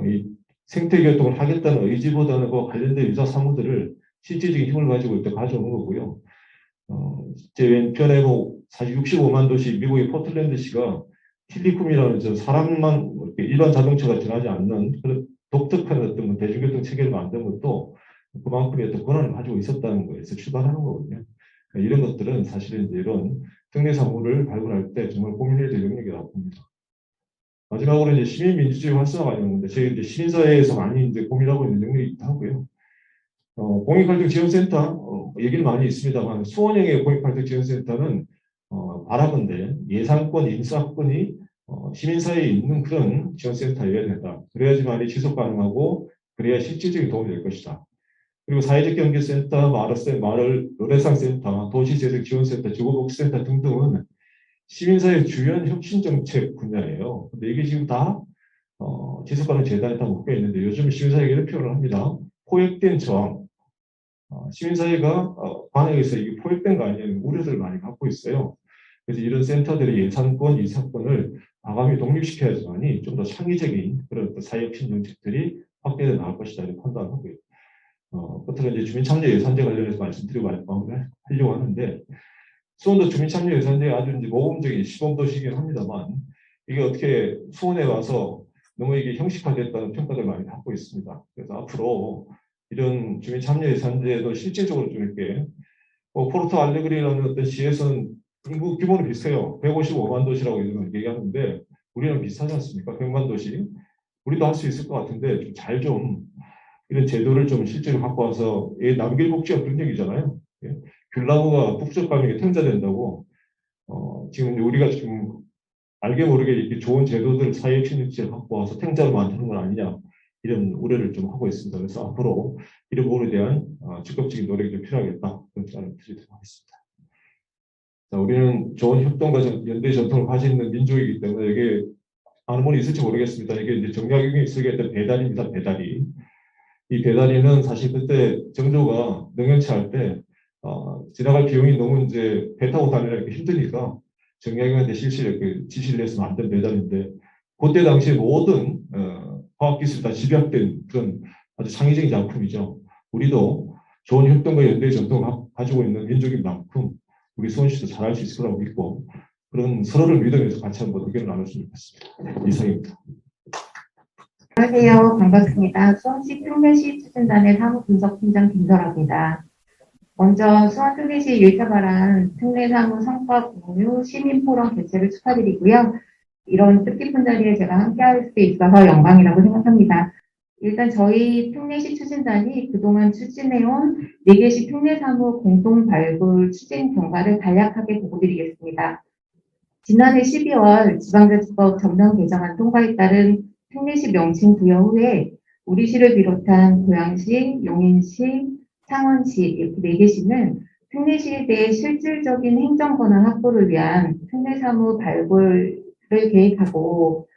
이 생태교통을 하겠다는 의지보다는 그 관련된 유사 사무들을 실질적인 힘을 가지고 이렇게 가져오는 거고요. 제 왼편에 뭐 사실 65만 도시 미국의 포틀랜드시가 틸리쿰이라는 저 사람만 일반 자동차가 지나지 않는 그런 독특한 어떤 대중교통 체계를 만든 것도 그만큼의 어떤 권한을 가지고 있었다는 거에서 출발하는 거거든요. 이런 것들은 사실은 이제 이런 특례 사무를 발굴할 때 정말 고민해야 될 영역이라고 봅니다. 마지막으로 이제 시민민주주의 활성화 관련인데 저희 이제 시민사회에서 많이 이제 고민하고 있는 영역이기도 하고요. 공익활동지원센터 얘기는 많이 있습니다만 수원형의 공익활동지원센터는 바라건대 예산권, 인사권이 시민사회에 있는 그런 지원센터여야 된다. 그래야지만이 지속 가능하고 그래야 실질적인 도움이 될 것이다. 그리고 사회적 경제센터, 마을 노래상센터, 도시재생지원센터, 주거복지센터 등등은 시민사회 주요한 혁신정책 분야예요. 근데 이게 지금 다 지속가능 재단에 다 묶여 있는데 요즘 시민사회가 이런 표현을 합니다. 포획된 저항. 시민사회가 반응해서 이게 포획된 거 아니냐는 우려들을 많이 갖고 있어요. 그래서 이런 센터들의 예산권, 인사권을 과감히 독립시켜야지만이 좀 더 창의적인 그런 사회혁신 정책들이 확대해 나갈 것이다 이렇게 판단하고요. 끝으로 이제 주민참여 예산제 관련해서 말씀드리고 하려고 하는데 수원도 주민참여 예산제 아주 이제 모범적인 시범도시이긴 합니다만 이게 어떻게 수원에 와서 너무 이게 형식화됐다는 평가를 많이 받고 있습니다. 그래서 앞으로 이런 주민참여 예산제도 실질적으로 좀 이렇게 포르토 알레그리라는 어떤 시에서는 인구 규모는 비슷해요. 155만 도시라고 얘기하는데 우리랑 비슷하지 않습니까? 100만 도시. 우리도 할 수 있을 것 같은데 좀 이런 제도를 좀 실제로 갖고 와서 남길 복지가 그런 얘기잖아요. 귤나무가 북적 가면 통제된다고 지금 우리가 지금 알게 모르게 이렇게 좋은 제도들 사회혁신 정책을 갖고 와서 탱자로 만드는 건 아니냐 이런 우려를 좀 하고 있습니다. 그래서 앞으로 이런 부분에 대한 적극적인 노력이 좀 필요하겠다 그런 말을 드리도록 하겠습니다. 자, 우리는 좋은 협동과 연대 전통을 가지고 있는 민족이기 때문에 이게 아는 분이 있을지 모르겠습니다. 이게 이제 정약용이 쓰게 했던 배다리입니다. 배다리. 이 배다리는 사실 그때 정조가 능연치 할 때 지나갈 비용이 너무 이제 배 타고 다니기 힘드니까 정약용한테 지시를 해서 만든 배다리인데 그때 당시 모든 과학기술이 다 집약된 그런 아주 창의적인 작품이죠. 우리도 좋은 협동과 연대의 전통을 가지고 있는 민족인 만큼 우리 수원시도 잘할 수 있을 거라고 믿고 그런 서로를 믿으면서 같이 한번 의견을 나눴으면 좋겠습니다. 이상입니다. 안녕하세요. 반갑습니다. 수원시 특례시 추진단의 사무분석팀장 김설아입니다. 먼저 수원특례시 1차 발안 특례사무 성과 공유 시민포럼 개최를 축하드리고요. 이런 뜻깊은 자리에 제가 함께할 수 있어서 영광이라고 생각합니다. 일단 저희 특례시 추진단이 그동안 추진해온 4개시 특례사무 공동 발굴 추진 경과를 간략하게 보고드리겠습니다. 지난해 12월 지방자치법 전면 개정안 통과에 따른 특례시 명칭 부여 후에 우리 시를 비롯한 고양시, 용인시, 창원시 이렇게 4개시는 특례시에 대해 실질적인 행정권한 확보를 위한 특례사무 발굴을 계획하고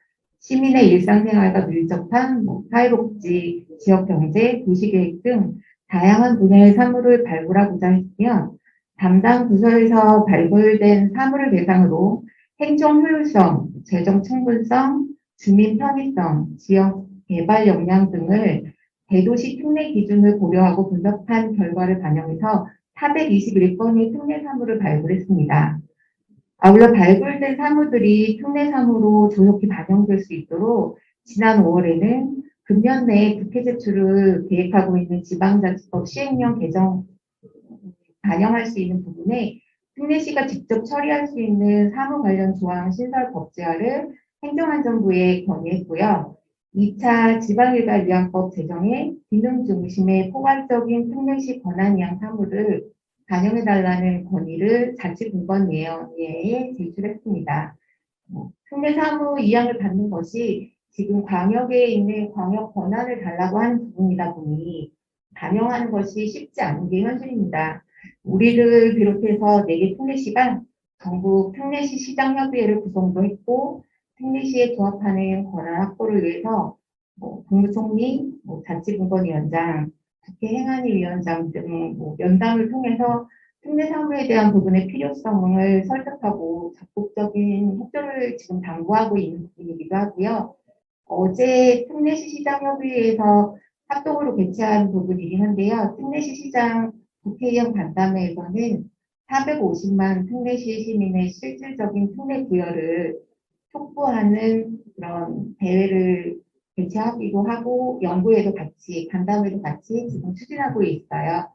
시민의 일상생활과 밀접한 사회복지, 지역경제, 도시계획 등 다양한 분야의 사무를 발굴하고자 했으며 담당 부서에서 발굴된 사무를 대상으로 행정 효율성, 재정 충분성, 주민 편의성, 지역 개발 역량 등을 대도시 특례 기준을 고려하고 분석한 결과를 반영해서 421건의 특례 사무를 발굴했습니다. 아울러 발굴된 사무들이 특례 사무로 조속히 반영될 수 있도록 지난 5월에는 금년 내에 국회 제출을 계획하고 있는 지방자치법 시행령 개정 반영할 수 있는 부분에 특례시가 직접 처리할 수 있는 사무 관련 조항 신설 법제화를 행정안전부에 건의했고요. 2차 지방일괄위원법 제정에 기능 중심의 포괄적인 특례시 권한이양 사무를 반영해달라는 건의를 자치분권위원회에 제출했습니다. 특례사무 이양을 받는 것이 지금 광역에 있는 광역 권한을 달라고 하는 부분이다 보니 반영하는 것이 쉽지 않은 게 현실입니다. 우리를 비롯해서 4개 특례시가 전국 특례시 시장협의회를 구성도 했고 특례시에 부합하는 권한 확보를 위해서 국무총리, 자치분권위원장, 국회 행안위위원장 등 면담을 통해서 특례사무에 대한 부분의 필요성을 설득하고 적극적인 협조를 지금 당부하고 있는 부분이기도 하고요. 어제 특례시 시장협의회에서 합동으로 개최한 부분이긴 한데요. 특례시 시장 국회의원 간담회에서는 450만 특례시 시민의 실질적인 특례 부여를 촉구하는 그런 대회를 개최하기도 하고 연구회도 같이 간담회도 같이 지금 추진하고 있어요.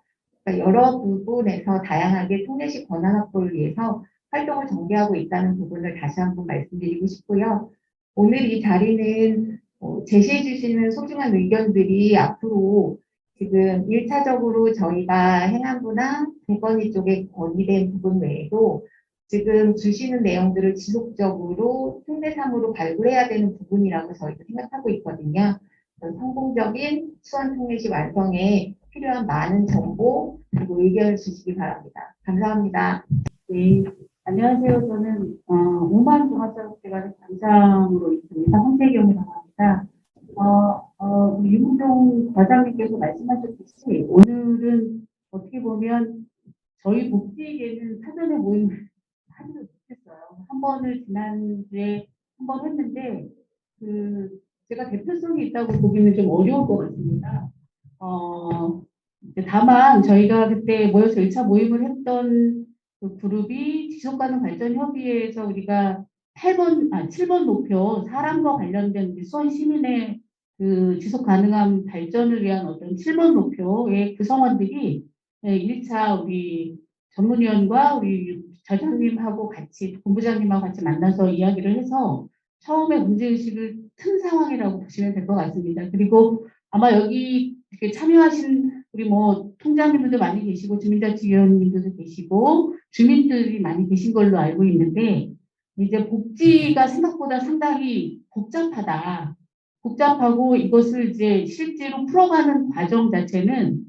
그러니까 여러 부분에서 다양하게 특례시 권한 확보를 위해서 활동을 전개하고 있다는 부분을 다시 한번 말씀드리고 싶고요. 오늘 이 자리는 제시해 주시는 소중한 의견들이 앞으로 지금 1차적으로 저희가 행안부나 공권위 쪽에 건의된 부분 외에도 지금 주시는 내용들을 지속적으로 특례사무로 발굴해야 되는 부분이라고 저희도 생각하고 있거든요. 성공적인 수원 특례시 완성에 필요한 많은 정보 그리고 의견을 주시기 바랍니다. 감사합니다. 네, 안녕하세요. 저는 오만종합사업기관의 단장으로 있습니다. 홍재경이라고 합니다. 우리 유문종 과장님께서 말씀하셨듯이 오늘은 어떻게 보면 저희 복지계는 사전에 모임을 하지도 못했어요. 한 번을 지난주에 한 번 했는데 제가 대표성이 있다고 보기는 좀 어려울 것 같습니다. 다만 저희가 그때 모여서 1차 모임을 했던 그 그룹이 지속가능 발전 협의회에서 우리가 7번 목표 사람과 관련된 우리 수원 시민의 그 지속 가능한 발전을 위한 어떤 7번 목표의 구성원들이 1차 우리 전문위원과 우리 저장님하고 같이 본부장님하고 같이 만나서 이야기를 해서 처음에 문제의식을 튼 상황이라고 보시면 될 것 같습니다. 그리고 아마 여기 이렇게 참여하신 우리 통장님들도 많이 계시고 주민자치위원님들도 계시고 주민들이 많이 계신 걸로 알고 있는데 이제 복지가 생각보다 상당히 복잡하고 이것을 이제 실제로 풀어가는 과정 자체는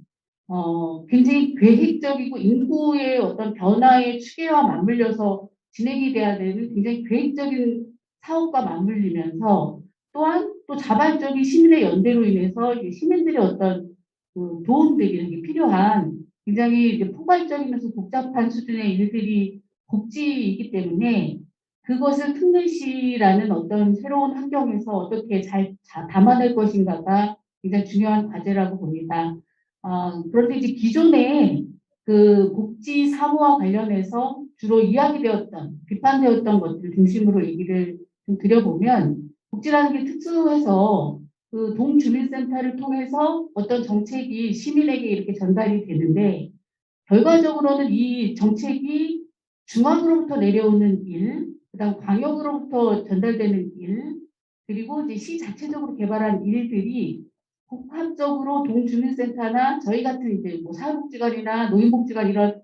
굉장히 계획적이고 인구의 어떤 변화의 추계와 맞물려서 진행이 돼야 되는 굉장히 계획적인 사업과 맞물리면서 또한 또 자발적인 시민의 연대로 인해서 시민들의 어떤 그 도움들이 필요한 굉장히 이제 포괄적이면서 복잡한 수준의 일들이 복지이기 때문에 그것을 특례시라는 어떤 새로운 환경에서 어떻게 잘 담아낼 것인가가 굉장히 중요한 과제라고 봅니다. 그런데 이제 기존에 그 복지 사무와 관련해서 주로 이야기되었던, 비판되었던 것들 중심으로 얘기를 좀 드려보면 복지라는 게 특수해서 그 동주민센터를 통해서 어떤 정책이 시민에게 이렇게 전달이 되는데 결과적으로는 이 정책이 중앙으로부터 내려오는 일, 그다음 광역으로부터 전달되는 일, 그리고 이제 시 자체적으로 개발한 일들이 복합적으로 동주민센터나 저희 같은 이제 사회복지관이나 노인복지관 이런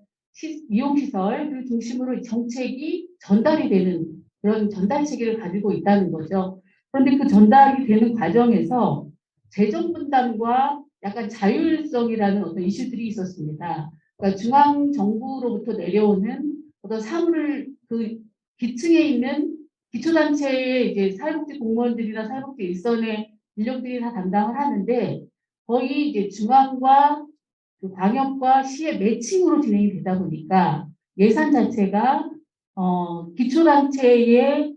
이용시설을 중심으로 정책이 전달이 되는 그런 전달 체계를 가지고 있다는 거죠. 그런데 그 전달이 되는 과정에서 재정 분담과 약간 자율성이라는 어떤 이슈들이 있었습니다. 그러니까 중앙 정부로부터 내려오는 어떤 사무를 그 기층에 있는 기초단체의 이제 사회복지 공무원들이나 사회복지 일선의 인력들이 다 담당을 하는데 거의 이제 중앙과 그 광역과 시의 매칭으로 진행이 되다 보니까 예산 자체가 기초단체의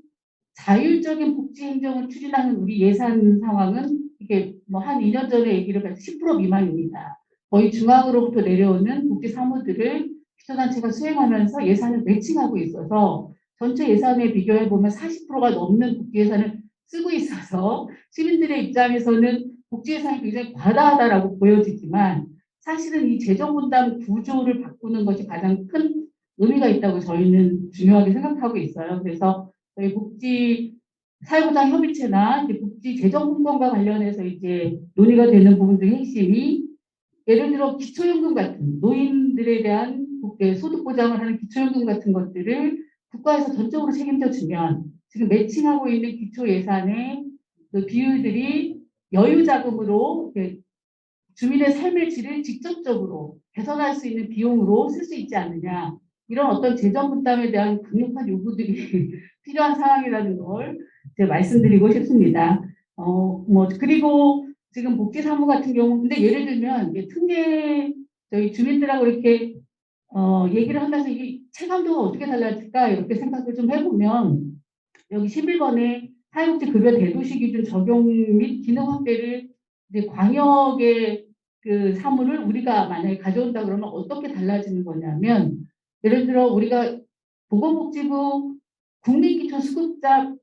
자율적인 복지 행정을 추진하는 우리 예산 상황은 이게 한 2년 전에 얘기를 해서 10% 미만입니다. 거의 중앙으로부터 내려오는 복지 사무들을 기초단체가 수행하면서 예산을 매칭하고 있어서 전체 예산에 비교해 보면 40%가 넘는 복지 예산을 쓰고 있어서 시민들의 입장에서는 복지 예산이 굉장히 과다하다라고 보여지지만 사실은 이 재정 분담 구조를 바꾸는 것이 가장 큰 의미가 있다고 저희는 중요하게 생각하고 있어요. 그래서 저희 복지 사회보장 협의체나 이제 복지 재정 분권과 관련해서 이제 논의가 되는 부분 중 핵심이 예를 들어 기초연금 같은 노인들에 대한 소득 보장을 하는 기초연금 같은 것들을 국가에서 전적으로 책임져 주면 지금 매칭하고 있는 기초 예산의 그 비율들이 여유 자금으로 주민의 삶의 질을 직접적으로 개선할 수 있는 비용으로 쓸 수 있지 않느냐. 이런 어떤 재정 분담에 대한 강력한 요구들이 필요한 상황이라는 걸 제가 말씀드리고 싶습니다. 그리고 지금 복지사무 같은 경우, 근데 예를 들면, 특례, 저희 주민들하고 이렇게, 얘기를 하면서 이 체감도가 어떻게 달라질까, 이렇게 생각을 좀 해보면, 여기 11번에 사회복지급여 대도시 기준 적용 및 기능 확대를 이제 광역의 그 사무를 우리가 만약에 가져온다 그러면 어떻게 달라지는 거냐면, 예를 들어 우리가 보건복지부 국민기초수급자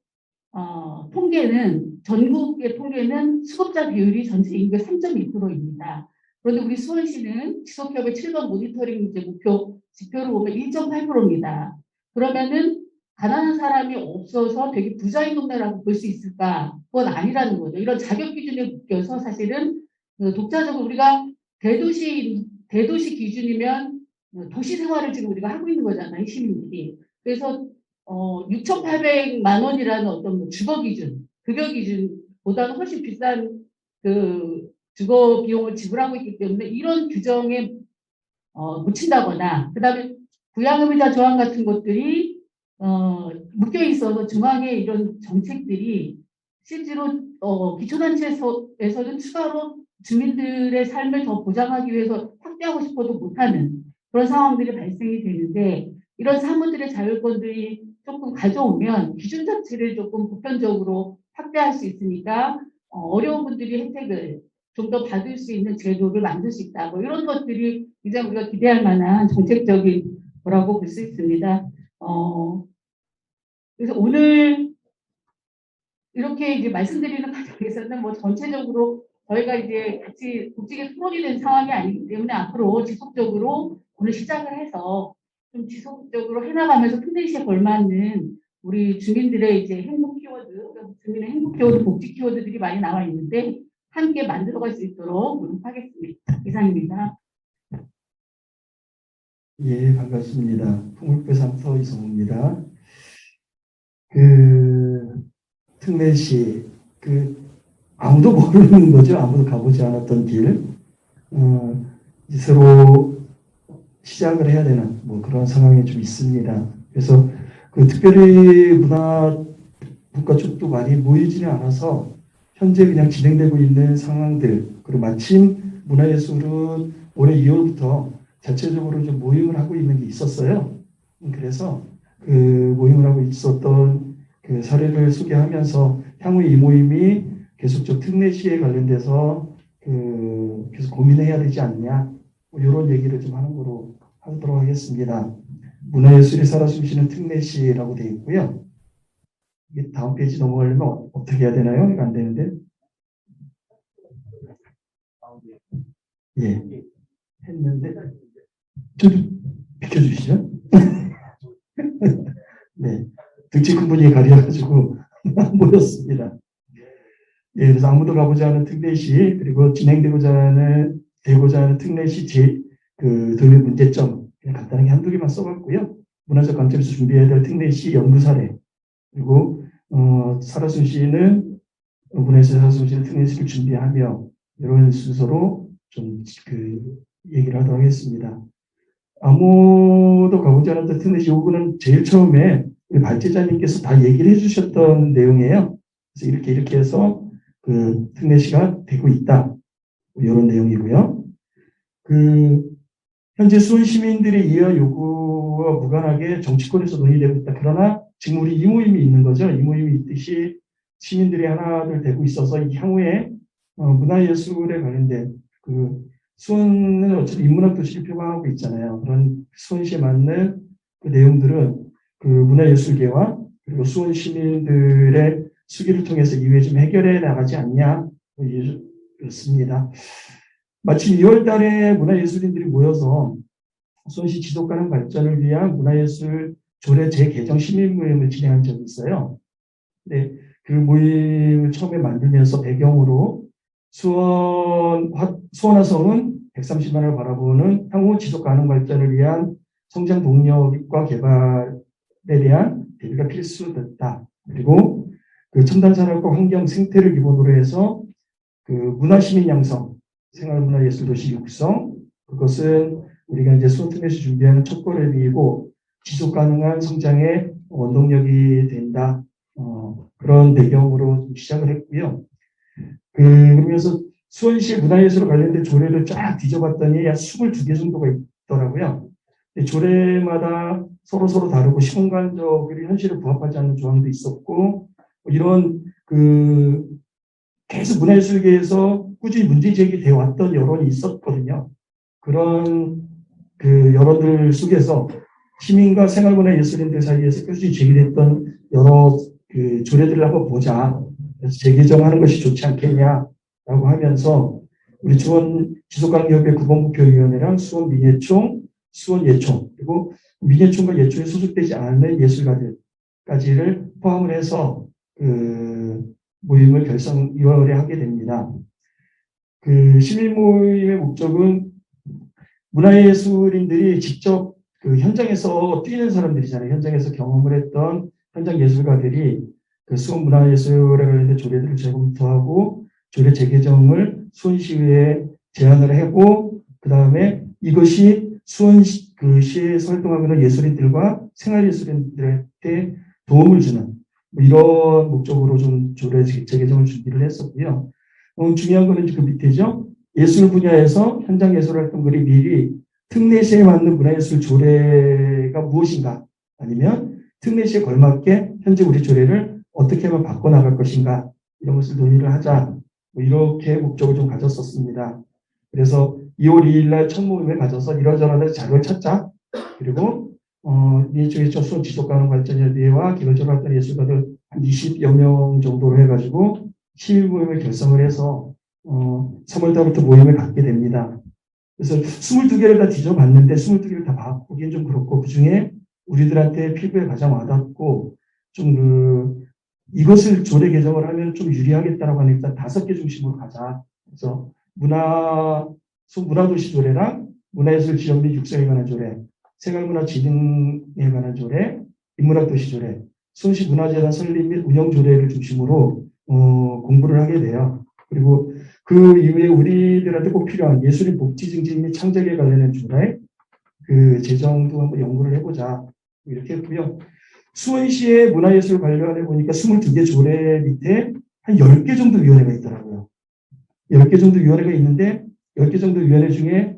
통계는 전국의 통계는 수급자 비율이 전체 인구의 3.2%입니다. 그런데 우리 수원시는 지속협의 7번 모니터링 이제 목표 지표를 보면 1.8%입니다. 그러면은 가난한 사람이 없어서 되게 부자인 동네라고 볼 수 있을까? 그건 아니라는 거죠. 이런 자격 기준에 묶여서 사실은 독자적으로 우리가 대도시 기준이면 도시 생활을 지금 우리가 하고 있는 거잖아요, 시민들이. 그래서 6,800만 원이라는 어떤 주거 기준, 급여 기준보다는 훨씬 비싼 그 주거 비용을 지불하고 있기 때문에 이런 규정에 묻힌다거나, 그 다음에 부양의무자 조항 같은 것들이 묶여 있어서 중앙의 이런 정책들이 실제로 기초단체에서는 추가로 주민들의 삶을 더 보장하기 위해서 확대하고 싶어도 못하는 그런 상황들이 발생이 되는데, 이런 사무들의 자율권들이 조금 가져오면 기준 자체를 조금 보편적으로 확대할 수 있으니까 어려운 분들이 혜택을 좀 더 받을 수 있는 제도를 만들 수 있다. 뭐 이런 것들이 이제 우리가 기대할 만한 정책적인 거라고 볼 수 있습니다. 그래서 오늘 이렇게 이제 말씀드리는 과정에서는 뭐 전체적으로 저희가 이제 같이 국직에 토론이 된 상황이 아니기 때문에 앞으로 지속적으로 오늘 시작을 해서 좀 지속적으로 해나가면서 특례시에 걸맞는 우리 주민들의 이제 행복 키워드, 주민의 행복 키워드, 복지 키워드들이 많이 나와 있는데 함께 만들어갈 수 있도록 노력하겠습니다. 이상입니다. 예, 반갑습니다. 풍물표 3터 이성우입니다. 특례시, 아무도 모르는 거죠. 아무도 가보지 않았던 길. 이제 새로 시작을 해야 되는 뭐 그런 상황이 좀 있습니다. 그래서 특별히 문과 쪽도 많이 모이지는 않아서 현재 그냥 진행되고 있는 상황들, 그리고 마침 문화예술은 올해 2월부터 자체적으로 좀 모임을 하고 있는 게 있었어요. 그래서 그 모임을 하고 있었던 그 사례를 소개하면서 향후 이 모임이 계속적 특례시에 관련돼서 계속 고민해야 되지 않냐, 뭐 이런 얘기를 좀 하는 거로 하도록 하겠습니다. 문화예술이 살아 숨쉬는 특례시라고 되어 있고요. 이게 다음 페이지 넘어가려면 어떻게 해야 되나요? 이거 안 되는데. 예. 했는데. 좀 비켜주시죠. 네. 등치 큰 분이 가려가지고 안 보였습니다. 예, 그래서 아무도 가보지 않은 특례시, 그리고 진행되고자 하는 특례시 도입 문제점, 그냥 간단하게 한두 개만 써봤고요. 문화적 관점에서 준비해야 될 특례시 연구 사례, 그리고 살아숨쉬는 문화에서 살아숨쉬는 특례시를 준비하며 이런 순서로 좀 얘기를 하도록 하겠습니다. 아무도 가보지 않았던 특례시 요구는 제일 처음에 우리 발제자님께서 다 얘기를 해주셨던 내용이에요. 그래서 이렇게 해서 특례시가 되고 있다. 이런 내용이고요. 현재 수원 시민들의 이해 요구와 무관하게 정치권에서 논의되고 있다. 그러나 지금 우리 이 모임이 있는 거죠. 이 모임이 있듯이 시민들이 하나둘 되고 있어서 향후에 문화예술에 관련된 수원은 어차피 인문학 도시를 표방하고 있잖아요. 그런 수원시에 맞는 내용들은 문화예술계와 그리고 수원 시민들의 수기를 통해서 이후에 좀 해결해 나가지 않냐, 이렇습니다. 마침 2월 달에 문화예술인들이 모여서 수원시 지속가능 발전을 위한 문화예술 조례 재개정 시민모임을 진행한 적이 있어요. 네, 그 모임을 처음에 만들면서 배경으로 수원화성은 130만 원을 바라보는 향후 지속 가능 발전을 위한 성장 동력과 개발에 대한 대비가 필수됐다. 그리고 그 첨단 산업과 환경 생태를 기본으로 해서 그 문화시민 양성, 생활문화예술도시 육성, 그것은 우리가 이제 수원특례시 준비하는 첫걸음이고 지속 가능한 성장의 원동력이 된다. 그런 배경으로 시작을 했고요. 그러면서 수원시 문화예술 관련된 조례를 쫙 뒤져봤더니 약 22개 정도가 있더라고요. 조례마다 서로 다르고 시공간적으로 현실에 부합하지 않는 조항도 있었고, 이런 계속 문화예술계에서 꾸준히 문제 제기되어 왔던 여론이 있었거든요. 그런 여론들 속에서 시민과 생활문화예술인들 사이에서 꾸준히 제기됐던 여러 조례들을 한번 보자. 그래서 재개정하는 것이 좋지 않겠냐라고 하면서 우리 수원 지속가능협의 구본국교위원회랑 수원민예총, 수원예총, 그리고 민예총과 예총에 소속되지 않은 예술가들까지를 포함을 해서 모임을 결성위원회 하게 됩니다. 시민 모임의 목적은 문화예술인들이 직접 현장에서 뛰는 사람들이잖아요. 현장에서 경험을 했던 현장 예술가들이 수원 문화예술에 관련된 조례들을 재검토하고 조례 재개정을 수원시의회에 제안을 하고, 그 다음에 이것이 수원시에서 활동하고 있는 예술인들과 생활예술인들한테 도움을 주는 이런 목적으로 좀 조례 재개정을 준비를 했었고요. 중요한 거는 그 밑에죠. 예술 분야에서 현장 예술 활동들이 미리 특례시에 맞는 문화예술 조례가 무엇인가, 아니면 특례시에 걸맞게 현재 우리 조례를 어떻게 하면 바꿔나갈 것인가, 이런 것을 논의를 하자, 이렇게 목적을 좀 가졌었습니다. 그래서 2월 2일 날 첫 모임을 가져서 이러저러한 자료를 찾자. 그리고 민예총에서 수원 지속가능 발전협의회와 개별적으로 활동 예술가들 한 20여 명 정도로 해가지고 시민 모임을 결성을 해서 3월 달부터 모임을 갖게 됩니다. 그래서 22개를 다 뒤져봤는데 22개를 다 바꾸기엔 좀 그렇고, 그중에 우리들한테 피부에 가장 와닿고 좀 이것을 조례 개정을 하면 좀 유리하겠다라고 하니까 일단 5개 중심으로 가자. 그래서 문화도시 조례랑 문화예술 지역 및 육성에 관한 조례, 생활문화진흥에 관한 조례, 인문학도시 조례, 수원시 문화재단 설립 및 운영 조례를 중심으로 공부를 하게 돼요. 그리고 그 이후에 우리들한테 꼭 필요한 예술인 복지 증진 및 창작에 관련된 조례, 제정도 한번 연구를 해보자. 이렇게 했고요. 수원시의 문화예술 관련해 보니까 22개 조례 밑에 한 10개 정도 위원회가 있더라고요. 10개 정도 위원회가 있는데 10개 정도 위원회 중에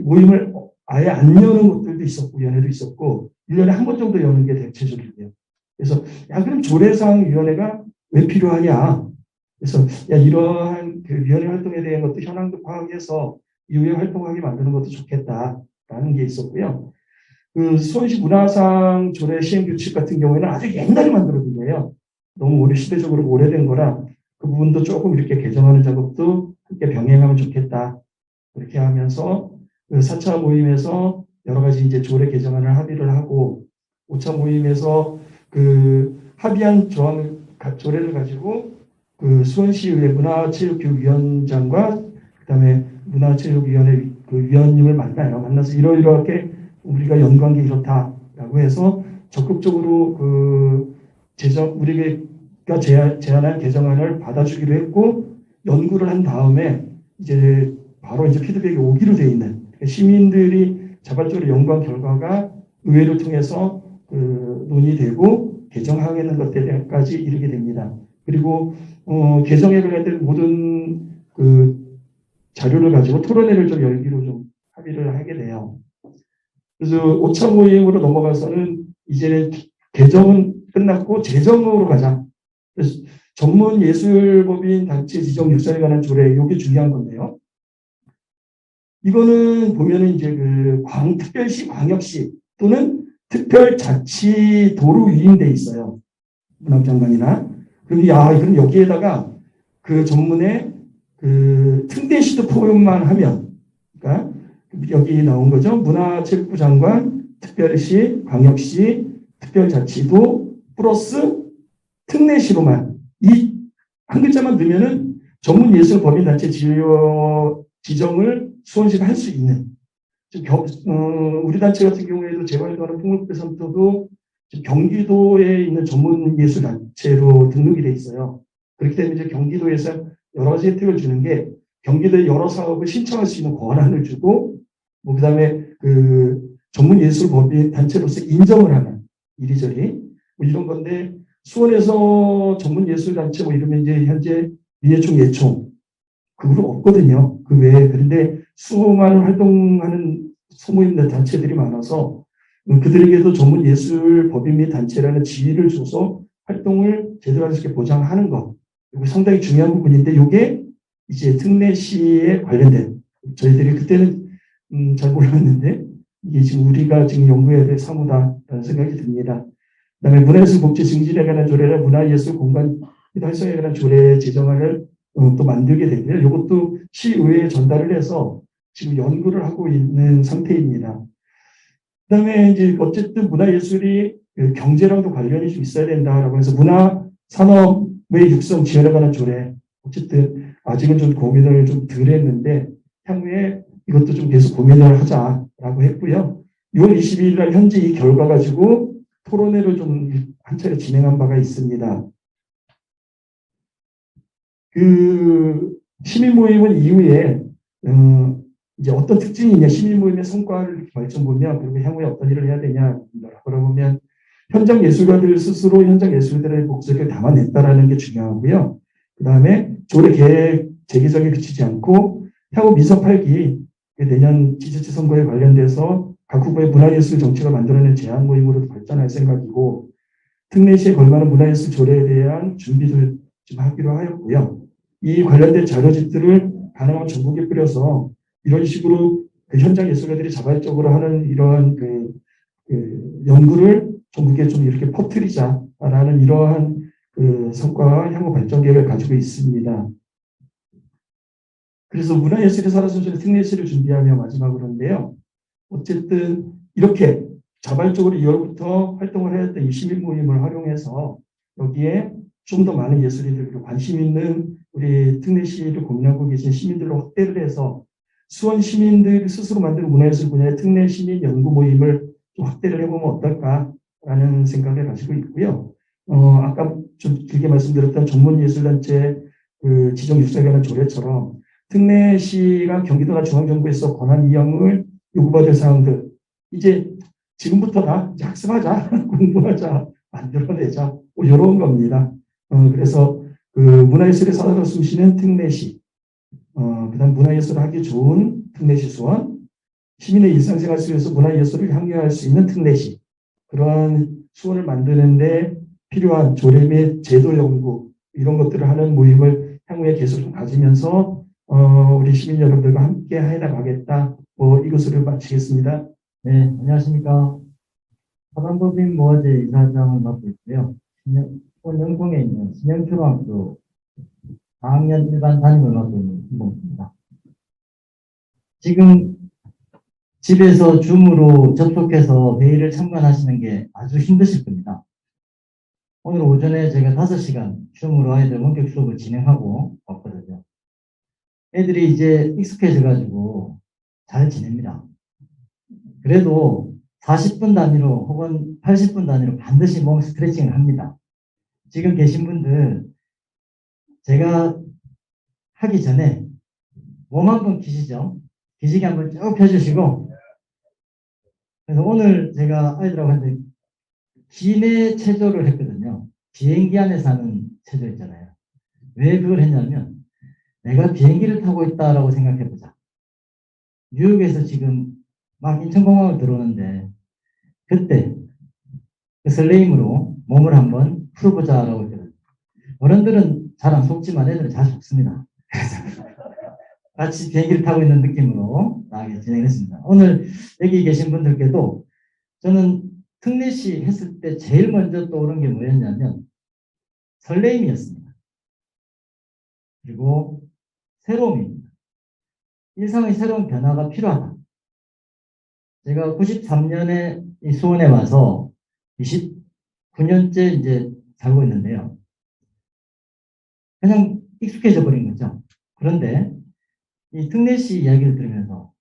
모임을 아예 안 여는 것들도 있었고, 위원회도 있었고, 1년에 한 번 정도 여는 게 대체적이고요. 그래서 그럼 조례상 위원회가 왜 필요하냐. 그래서 이러한 위원회 활동에 대한 것도 현황도 파악해서 이후에 활동하게 만드는 것도 좋겠다라는 게 있었고요. 수원시 문화상 조례 시행 규칙 같은 경우에는 아주 옛날에 만들어진 거예요. 너무 시대적으로 오래된 거라 그 부분도 조금 이렇게 개정하는 작업도 함께 병행하면 좋겠다. 그렇게 하면서 4차 모임에서 여러 가지 이제 조례 개정안을 합의를 하고, 5차 모임에서 합의한 조례를 가지고 수원시의회 문화체육교육위원장과 그다음에 문화체육위원회 위원님을 만나서 이러이러하게 우리가 연구한 게 이렇다라고 해서 적극적으로 우리가 제안한 개정안을 받아주기로 했고, 연구를 한 다음에 이제 바로 이제 피드백이 오기로 돼 있는, 시민들이 자발적으로 연구한 결과가 의회를 통해서 논의되고 개정하겠는 것들까지 이르게 됩니다. 그리고 개정에 관련된 모든 자료를 가지고 토론회를 좀 열기로 좀 합의를 하게 돼요. 그래서 5차 모임으로 넘어가서는 이제는 개정은 끝났고 제정으로 가자. 그래서 전문 예술법인 단체 지정 육성에 관한 조례, 이게 중요한 건데요. 이거는 보면은 이제 특별시, 광역시 또는 특별자치도로 위임돼 있어요. 문화장관이나. 그럼 여기에다가 전문에 특례시도 포함만 하면, 그러니까 여기 나온 거죠. 문화체육부 장관, 특별시, 광역시, 특별자치도 플러스 특례시로만 이 한 글자만 넣으면은 전문 예술 법인 단체 지정을 수원시가 할 수 있는, 우리 단체 같은 경우에도 재활동하는 풍물배선터도 경기도에 있는 전문 예술 단체로 등록이 돼 있어요. 그렇기 때문에 이제 경기도에서 여러 가지 혜택을 주는 게 경기도에 여러 사업을 신청할 수 있는 권한을 주고, 뭐 그다음에 그 전문 예술 법인 단체로서 인정을 하는 이리저리 뭐 이런 건데, 수원에서 전문 예술 단체 뭐 이러면 이제 현재 민예총, 예총 그룹 없거든요. 그 외에. 그런데 수많은 활동하는 소모임 단체들이 많아서 그들에게도 전문 예술 법인 및 단체라는 지위를 줘서 활동을 제대로 할 수 있게 보장하는 것. 이거 상당히 중요한 부분인데, 이게 이제 특례시에 관련된, 저희들이 그때는 잘 몰랐는데 이게 지금 우리가 지금 연구해야 될 사무다라는 생각이 듭니다. 그다음에 문화예술 복지 증진에 관한 조례나 문화예술 공간 활성화에 관한 조례 제정안을 또 만들게 되고요. 이것도 시의회에 전달을 해서 지금 연구를 하고 있는 상태입니다. 그다음에 이제 어쨌든 문화예술이 경제랑도 관련이 좀 있어야 된다라고 해서 문화산업의 육성 지원에 관한 조례, 어쨌든 아직은 좀 고민을 좀 덜 했는데 향후에 이것도 좀 계속 고민을 하자라고 했고요. 6월 22일 날 현재 이 결과 가지고 토론회를 좀 한 차례 진행한 바가 있습니다. 그 시민 모임은 이후에 이제 어떤 특징이 있냐, 시민 모임의 성과를 말씀보면, 그리고 향후에 어떤 일을 해야 되냐라고 보면 현장 예술가들 스스로 현장 예술들의 목소리를 담아냈다라는 게 중요하고요. 그 다음에 조례 계획 재개정에 그치지 않고 향후 민선 8기 내년 지자체 선거에 관련돼서 각 후보의 문화예술 정책을 만들어낸 제안 모임으로 발전할 생각이고, 특례시에 걸맞는 문화예술 조례에 대한 준비도 좀 하기로 하였고요. 이 관련된 자료집들을 가능하면 전국에 뿌려서 이런 식으로 그 현장 예술가들이 자발적으로 하는 이러한 연구를 전국에 좀 이렇게 퍼뜨리자라는 이러한 성과와 향후 발전 계획을 가지고 있습니다. 그래서 문화예술의 살아선전의 특례시를 준비하며 마지막으로인데요. 어쨌든 이렇게 자발적으로 2월부터 활동을 해왔던 이 시민 모임을 활용해서 여기에 좀 더 많은 예술인들, 그리고 관심 있는 우리 특례시를 고민하고 계신 시민들로 확대를 해서 수원 시민들 스스로 만든 문화예술 분야의 특례 시민 연구 모임을 좀 확대를 해보면 어떨까라는 생각을 가지고 있고요. 아까 좀 길게 말씀드렸던 전문예술단체 그 지정 육성에 관한 조례처럼 특례시가 경기도나 중앙정부에서 권한 이양을 요구받을 사항들, 이제 지금부터다 이제 학습하자, 공부하자, 만들어내자, 뭐 이런 겁니다. 그래서 그 문화예술에 살아서 숨쉬는 특례시, 그다음 문화예술을 하기 좋은 특례시 수원, 시민의 일상생활 속에서 문화예술을 향유할 수 있는 특례시, 그런 수원을 만드는데 필요한 조례 및 제도 연구 이런 것들을 하는 모임을 향후에 계속 좀 가지면서 우리 시민 여러분들과 함께 해나가겠다. 이것으로 마치겠습니다. 네, 안녕하십니까. 사단법인 모아제 이사장을 맡고 있고요. 수원 영동에 있는 신영초등학교 4학년 일반 담임을 맡고 있는 김봉입니다. 지금 집에서 줌으로 접속해서 회의를 참관하시는 게 아주 힘드실 겁니다. 오늘 오전에 제가 5시간 줌으로 아이들 원격 수업을 진행하고 왔거든요. 애들이 이제 익숙해져가지고 잘 지냅니다. 그래도 40분 단위로 혹은 80분 단위로 반드시 몸 스트레칭을 합니다. 지금 계신 분들 제가 하기 전에 몸 한번 기시죠. 기시기 한번 쭉 펴주시고, 그래서 오늘 제가 아이들하고 한테 기내 체조를 했거든요. 비행기 안에서 하는 체조 있잖아요. 왜 그걸 했냐면 내가 비행기를 타고 있다라고 생각해보자. 뉴욕에서 지금 막 인천공항을 들어오는데 그때 그 설레임으로 몸을 한번 풀어보자라고 했거든요. 어른들은 잘 안 속지만 애들은 잘 속습니다. 같이 비행기를 타고 있는 느낌으로 나가게 진행했습니다. 오늘 여기 계신 분들께도 저는 특례시 했을 때 제일 먼저 떠오른 게 뭐였냐면 설레임이었습니다. 그리고 새로움입니다. 일상의 새로운 변화가 필요하다. 제가 93년에 이 수원에 와서 29년째 이제 살고 있는데요. 그냥 익숙해져 버린 거죠. 그런데 이 특례시 이야기를 들으면서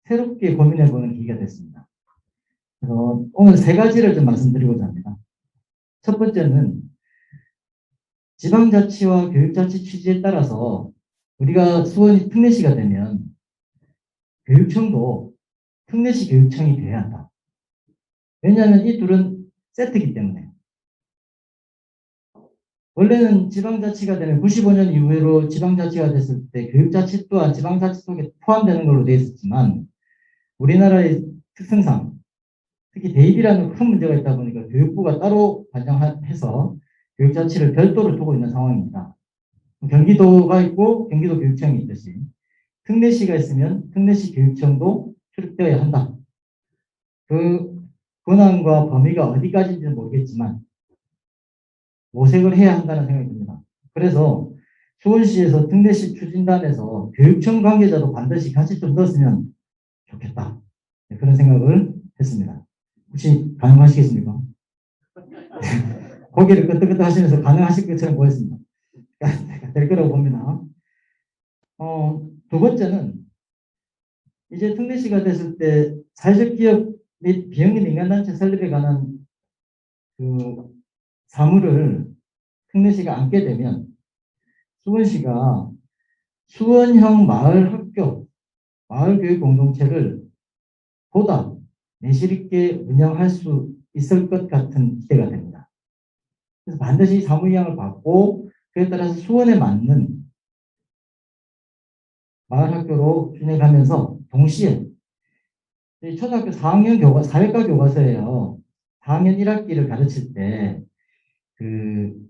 새롭게 고민해보는 계기가 됐습니다. 그래서 오늘 세 가지를 좀 말씀드리고자 합니다. 첫 번째는 지방자치와 교육자치 취지에 따라서 우리가 수원이 특례시가 되면 교육청도 특례시 교육청이 돼야 한다. 왜냐하면 이 둘은 세트이기 때문에. 원래는 지방자치가 되면 95년 이후로 지방자치가 됐을 때 교육자치 또한 지방자치 속에 포함되는 걸로 되어 있었지만 우리나라의 특성상 특히 대입이라는 큰 문제가 있다 보니까 교육부가 따로 관장해서 교육자치를 별도로 두고 있는 상황입니다. 경기도가 있고 경기도 교육청이 있듯이 특례시가 있으면 특례시 교육청도 출입되어야 한다. 그 권한과 범위가 어디까지인지는 모르겠지만 모색을 해야 한다는 생각이 듭니다. 그래서 수원시에서 특례시 추진단에서 교육청 관계자도 반드시 같이 좀 넣었으면 좋겠다. 그런 생각을 했습니다. 혹시 가능하시겠습니까? 고개를 끄덕끄덕 하시면서 가능하실 것처럼 보였습니다. 될 거라고 봅니다. 두 번째는 이제 특례시가 됐을 때 사회적 기업 및 비영리 민간단체 설립에 관한 그 사무를 특례시가 안게 되면 수원시가 수원형 마을 학교, 마을 교육 공동체를 보다 내실 있게 운영할 수 있을 것 같은 기대가 됩니다. 그래서 반드시 사무 의향을 받고 그에 따라서 수원에 맞는 마을 학교로 진행하면서 동시에 초등학교 4학년 사회과 교과서예요. 4학년 1학기를 가르칠 때 그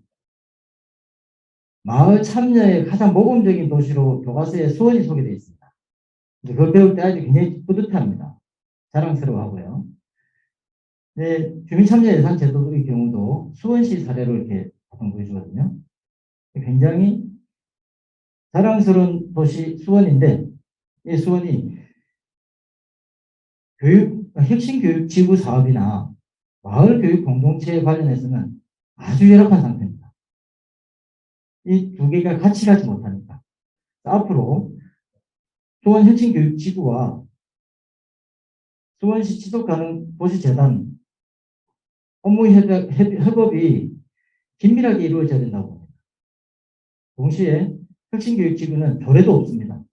마을 참여의 가장 모범적인 도시로 교과서에 수원이 소개되어 있습니다. 그걸 배울 때 아이들이 굉장히 뿌듯해합니다. 자랑스러워하고요. 네, 주민참여예산 제도의 경우도 수원시 사례로 이렇게 보통 보여주거든요. 굉장히 자랑스러운 도시 수원인데 이 수원이 혁신교육지구 사업이나 마을교육 공동체에 관련해서는 아주 열악한 상태입니다. 이 두 개가 같이 가지 못하니까 앞으로 수원 혁신교육지구와 수원시 지속가능 도시재단 업무 협업이 긴밀하게 이루어져야 된다고 봅니다. 동시에 혁신교육지구는 조례도 없습니다.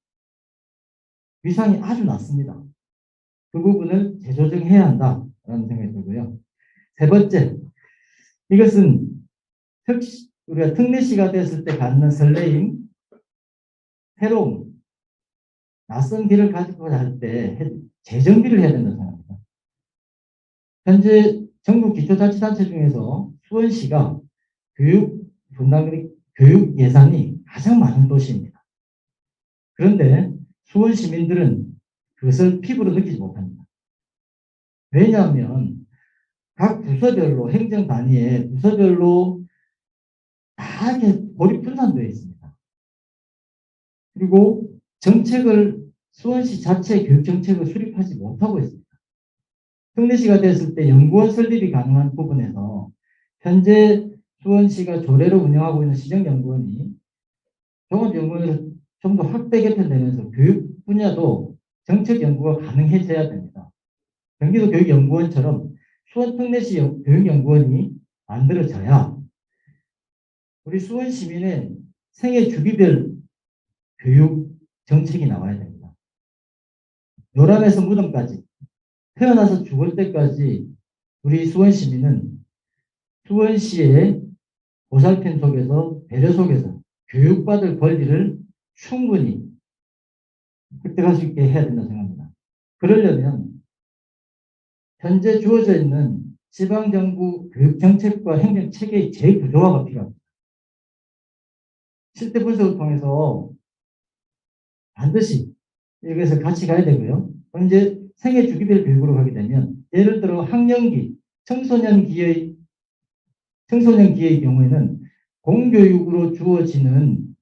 위상이 아주 낮습니다. 그 부분을 재조정해야 한다라는 생각이 들고요. 세 번째, 이것은 우리가 특례시가 됐을 때 갖는 설레임, 새로움, 낯선 길을 가지고 할 때 재정비를 해야 된다고 생각합니다. 현재 전국 기초자치단체 중에서 수원시가 교육 예산이 가장 많은 도시입니다. 그런데 수원 시민들은 그것을 피부로 느끼지 못합니다. 왜냐하면 각 부서별로 행정 단위에 부서별로 다 이렇게 고립 분산되어 있습니다. 그리고 정책을 수원시 자체 교육 정책을 수립하지 못하고 있습니다. 특례시가 됐을 때 연구원 설립이 가능한 부분에서 현재 수원시가 조례로 운영하고 있는 시정연구원이 종합연구원으로 좀 더 확대 개편되면서 교육 분야도 정책 연구가 가능해져야 됩니다. 경기도 교육연구원처럼 수원 특례시 교육연구원이 만들어져야 우리 수원 시민의 생애 주기별 교육 정책이 나와야 됩니다. 요람에서 무덤까지 태어나서 죽을 때까지 우리 수원 시민은 수원시의 보살핌 속에서 배려 속에서 교육받을 권리를 충분히 획득할 수 있게 해야 된다고 생각합니다. 그러려면 현재 주어져 있는 지방정부 교육정책과 행정체계의 재구조화가 필요합니다. 실태 분석을 통해서 반드시 여기서 같이 가야 되고요. 이제 생애 주기별 교육으로 가게 되면 예를 들어 학령기, 청소년 기의 경우에는 공교육으로 주어지는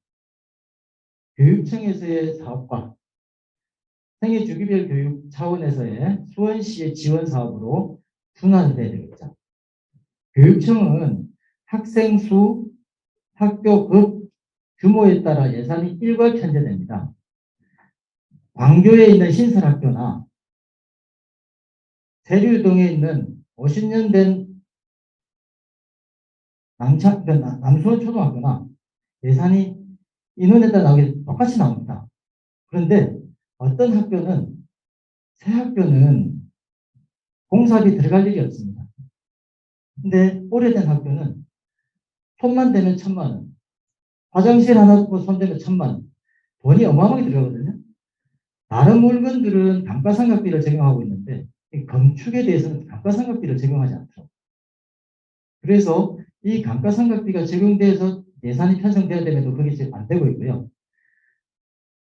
교육청에서의 사업과 생애 주기별 교육 차원에서의 수원시의 지원 사업으로 분할돼야 되겠죠. 교육청은 학생 수, 학교 급, 규모에 따라 예산이 일괄 편제됩니다. 광교에 있는 신설학교나 세류동에 있는 50년 된 남수원 초등학교나 예산이 인원에 따라 나오게 똑같이 나옵니다. 그런데 어떤 학교는, 새 학교는 공사비 들어갈 일이 없습니다. 근데 오래된 학교는 손만 대면 1,000만 원, 화장실 하나 손대면 1,000만 원, 돈이 어마어마하게 들어가거든요. 다른 물건들은 감가상각비를 적용하고 있는데 이 건축에 대해서는 감가상각비를 적용하지 않죠. 그래서 이 감가상각비가 적용돼서 예산이 편성돼야 됨에도 그게 지금 안 되고 있고요.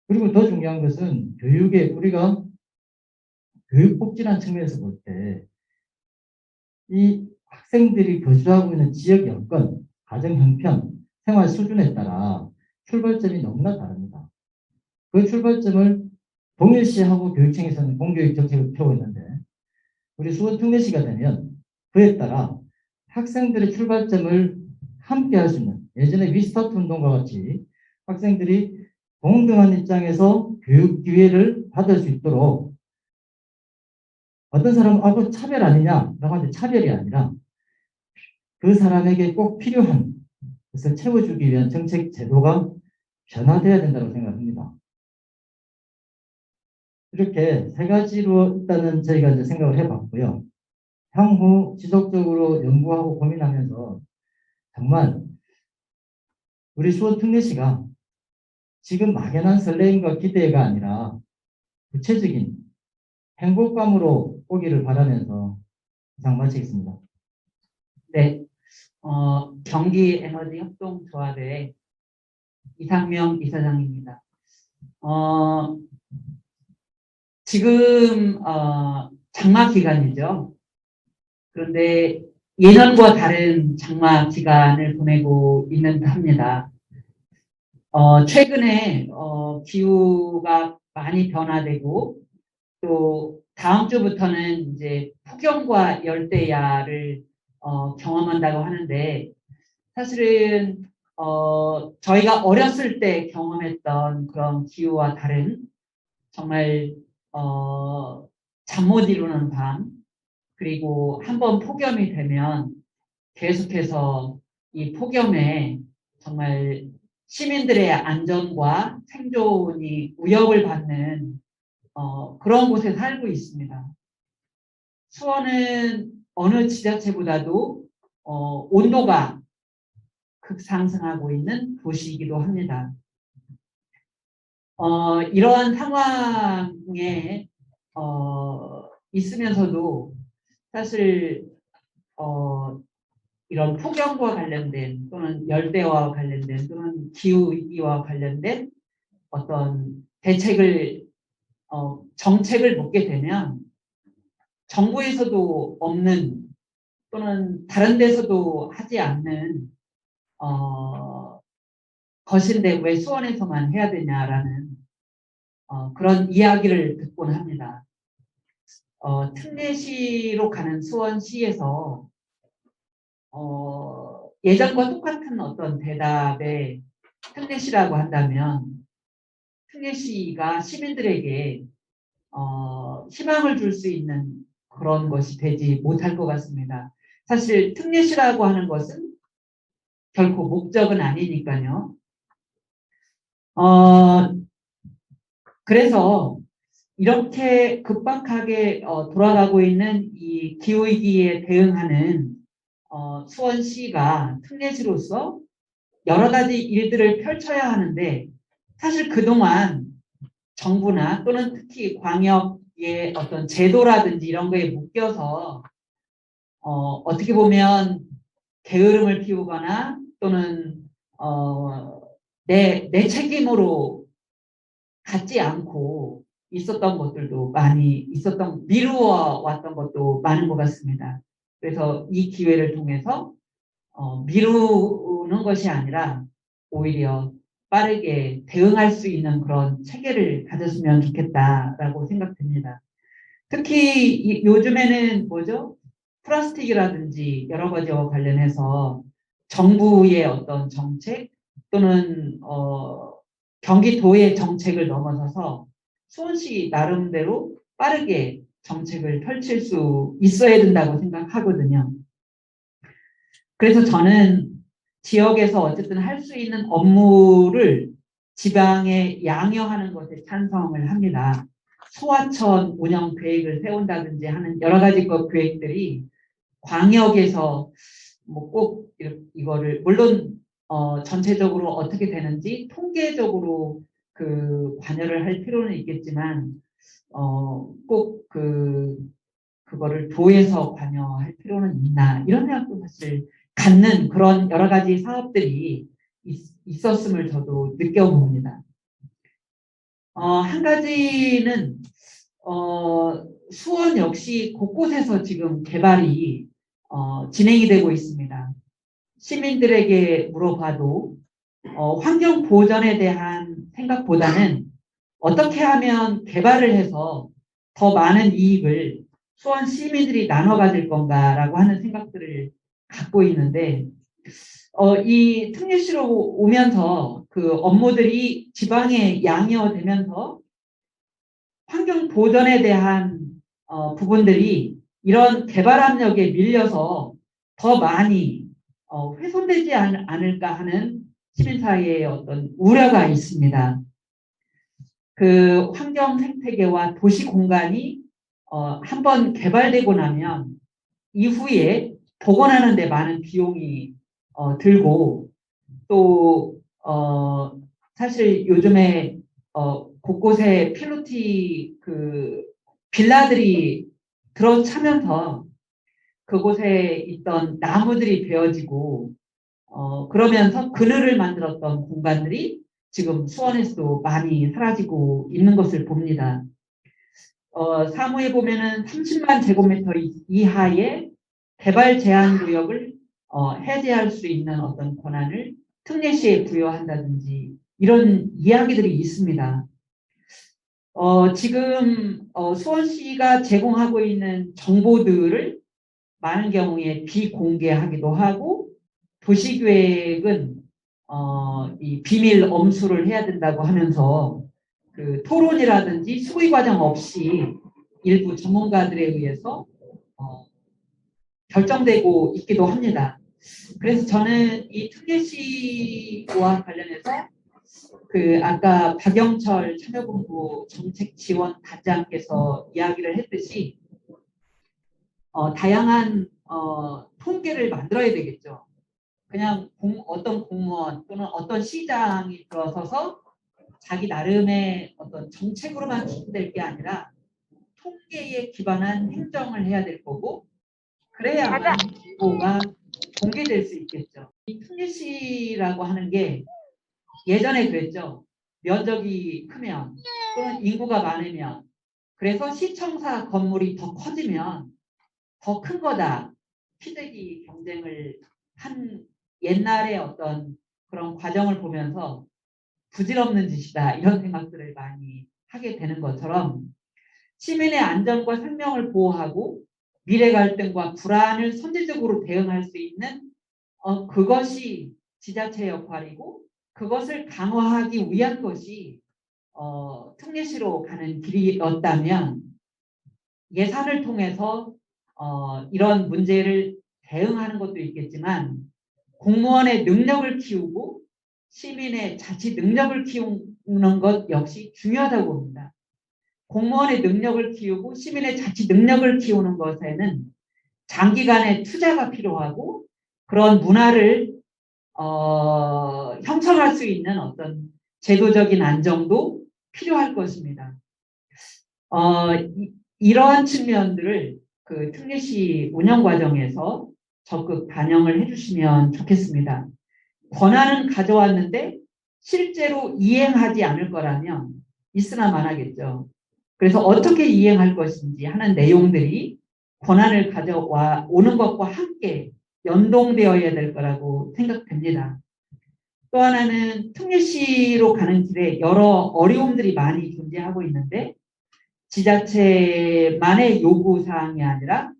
그리고 더 중요한 것은 교육에 우리가 교육복지라는 측면에서 볼 때 이 학생들이 거주하고 있는 지역 여건, 가정 형편, 생활 수준에 따라 출발점이 너무나 다릅니다. 그 출발점을 동일시하고 교육청에서는 공교육 정책을 펴고 있는데 우리 수원 특례시가 되면 그에 따라 학생들의 출발점을 함께 할 수 있는, 예전에 위스타트 운동과 같이 학생들이 동등한 입장에서 교육 기회를 받을 수 있도록, 어떤 사람은 그거 차별 아니냐라고 하는데 차별이 아니라 그 사람에게 꼭 필요한 것을 채워주기 위한 정책 제도가 변화돼야 된다고 생각합니다. 이렇게 세 가지로 일단은 저희가 이제 생각을 해봤고요. 향후 지속적으로 연구하고 고민하면서 정말 우리 수원 특례시가 지금 막연한 설레임과 기대가 아니라 구체적인 행복감으로 오기를 바라면서 이상 마치겠습니다. 네, 경기 에너지 협동조합의 이상명 이사장입니다. 지금 장마 기간이죠. 그런데 예년과 다른 장마 기간을 보내고 있는 듯합니다. 최근에 기후가 많이 변화되고 또 다음 주부터는 이제 폭염과 열대야를 경험한다고 하는데, 사실은 저희가 어렸을 때 경험했던 그런 기후와 다른 정말 잠 못 이루는 밤, 그리고 한번 폭염이 되면 계속해서 이 폭염에 정말 시민들의 안전과 생존이 위협을 받는 그런 곳에 살고 있습니다. 수원은 어느 지자체보다도 온도가 급상승하고 있는 도시이기도 합니다. 이러한 상황에 있으면서도 사실 이런 폭염과 관련된 또는 열대와 관련된 또는 기후위기와 관련된 어떤 대책을 정책을 묻게 되면 정부에서도 없는 또는 다른 데서도 하지 않는 것인데 왜 수원에서만 해야 되냐라는 그런 이야기를 듣곤 합니다. 특례시로 가는 수원시에서 예전과 똑같은 어떤 대답에 특례시라고 한다면 특례시가 시민들에게 희망을 줄 수 있는 그런 것이 되지 못할 것 같습니다. 사실 특례시라고 하는 것은 결코 목적은 아니니까요. 그래서 이렇게 급박하게 돌아가고 있는 이 기후위기에 대응하는 수원시가 특례시로서 여러 가지 일들을 펼쳐야 하는데, 사실 그동안 정부나 또는 특히 광역의 어떤 제도라든지 이런 거에 묶여서 어떻게 보면 게으름을 피우거나 또는 내 책임으로 갖지 않고 있었던 것들도 많이 있었던, 미루어 왔던 것도 많은 것 같습니다. 그래서 이 기회를 통해서 미루는 것이 아니라 오히려 빠르게 대응할 수 있는 그런 체계를 가졌으면 좋겠다라고 생각됩니다. 특히 요즘에는 플라스틱이라든지 여러 가지와 관련해서 정부의 어떤 정책 또는 경기도의 정책을 넘어서서 수원시 나름대로 빠르게 정책을 펼칠 수 있어야 된다고 생각하거든요. 그래서 저는 지역에서 어쨌든 할 수 있는 업무를 지방에 양여하는 것에 찬성을 합니다. 소하천 운영 계획을 세운다든지 하는 여러 가지 계획들이 광역에서 뭐 꼭 이거를 물론 전체적으로 어떻게 되는지 통계적으로 그 관여를 할 필요는 있겠지만 꼭 그거를 도에서 관여할 필요는 있나 이런 생각도 사실 갖는 그런 여러 가지 사업들이 있었음을 저도 느껴봅니다. 한 가지는 수원 역시 곳곳에서 지금 개발이 진행이 되고 있습니다. 시민들에게 물어봐도 환경 보전에 대한 생각보다는 어떻게 하면 개발을 해서 더 많은 이익을 수원 시민들이 나눠 가질 건가라고 하는 생각들을 갖고 있는데 이 특례시로 오면서 그 업무들이 지방에 양여되면서 환경 보전에 대한 부분들이 이런 개발 압력에 밀려서 더 많이 훼손되지 않을까 하는 시민사회의 어떤 우려가 있습니다. 그 환경 생태계와 도시 공간이 한번 개발되고 나면 이후에 복원하는 데 많은 비용이 들고 또 사실 요즘에 곳곳에 필로티 그 빌라들이 들어차면서 그곳에 있던 나무들이 베어지고 그러면서 그늘을 만들었던 공간들이 지금 수원에서도 많이 사라지고 있는 것을 봅니다. 사무에 보면은 30만 제곱미터 이하의 개발 제한 구역을 해제할 수 있는 어떤 권한을 특례시에 부여한다든지 이런 이야기들이 있습니다. 지금 수원시가 제공하고 있는 정보들을 많은 경우에 비공개하기도 하고 도시계획은 이 비밀 엄수를 해야 된다고 하면서 그 토론이라든지 수의 과정 없이 일부 전문가들에 의해서 결정되고 있기도 합니다. 그래서 저는 이 특례시와 관련해서 그 아까 박영철 참여본부 정책지원단장께서 이야기를 했듯이 다양한 통계를 만들어야 되겠죠. 그냥 어떤 공무원 또는 어떤 시장이 들어서서 자기 나름의 어떤 정책으로만 기준될 게 아니라 통계에 기반한 행정을 해야 될 거고 그래야만 정보가 공개될 수 있겠죠. 이 특례시라고 하는 게 예전에 그랬죠. 면적이 크면 또는 인구가 많으면 그래서 시청사 건물이 더 커지면 더 큰 거다. 피대기 경쟁을 한 옛날의 어떤 그런 과정을 보면서 부질없는 짓이다. 이런 생각들을 많이 하게 되는 것처럼 시민의 안전과 생명을 보호하고 미래 갈등과 불안을 선제적으로 대응할 수 있는 그것이 지자체 역할이고 그것을 강화하기 위한 것이 특례시로 가는 길이었다면 예산을 통해서 이런 문제를 대응하는 것도 있겠지만 공무원의 능력을 키우고 시민의 자치 능력을 키우는 것 역시 중요하다고 봅니다. 공무원의 능력을 키우고 시민의 자치 능력을 키우는 것에는 장기간의 투자가 필요하고 그런 문화를 형성할 수 있는 어떤 제도적인 안정도 필요할 것입니다. 이러한 측면들을 그 특례시 운영 과정에서 적극 반영을 해주시면 좋겠습니다. 권한은 가져왔는데 실제로 이행하지 않을 거라면 있으나 마나겠죠. 그래서 어떻게 이행할 것인지 하는 내용들이 권한을 가져와 오는 것과 함께 연동되어야 될 거라고 생각됩니다. 또 하나는 특례시로 가는 길에 여러 어려움들이 많이 존재하고 있는데 지자체만의 요구사항이 아니라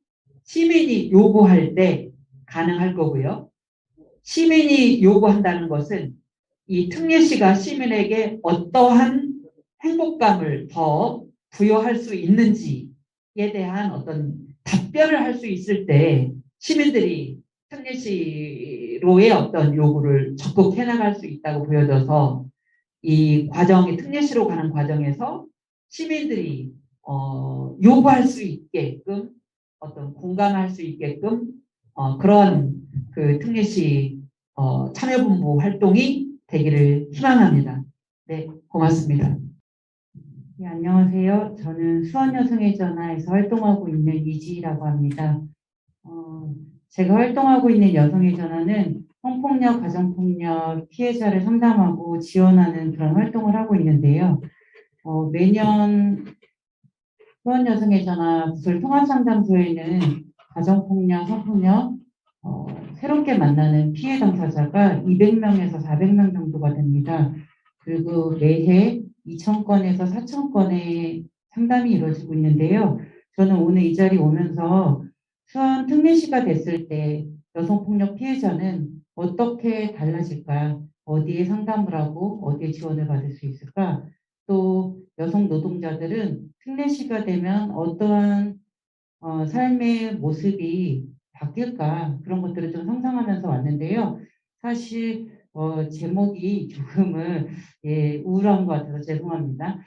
시민이 요구할 때 가능할 거고요. 시민이 요구한다는 것은 이 특례시가 시민에게 어떠한 행복감을 더 부여할 수 있는지에 대한 어떤 답변을 할 수 있을 때 시민들이 특례시로의 어떤 요구를 적극 해나갈 수 있다고 보여져서 이 과정이 특례시로 가는 과정에서 시민들이 요구할 수 있게끔 어떤 공감할 수 있게끔 그런 그 특례시 참여본부 활동이 되기를 희망합니다. 네, 고맙습니다. 네, 안녕하세요. 저는 수원여성의전화에서 활동하고 있는 이지희라고 합니다. 제가 활동하고 있는 여성의 전화는 성폭력, 가정폭력 피해자를 상담하고 지원하는 그런 활동을 하고 있는데요. 매년 수원여성의 전화 부설 통합상담소에는 가정폭력, 성폭력, 새롭게 만나는 피해 당사자가 200명에서 400명 정도가 됩니다. 그리고 매해 2,000건에서 4,000건의 상담이 이루어지고 있는데요. 저는 오늘 이 자리에 오면서 수원 특례시가 됐을 때 여성폭력 피해자는 어떻게 달라질까? 어디에 상담을 하고 어디에 지원을 받을 수 있을까? 또 여성 노동자들은 특례시가 되면 어떠한 삶의 모습이 바뀔까? 그런 것들을 좀 상상하면서 왔는데요. 사실 제목이 조금은 우울한 것 같아서 죄송합니다.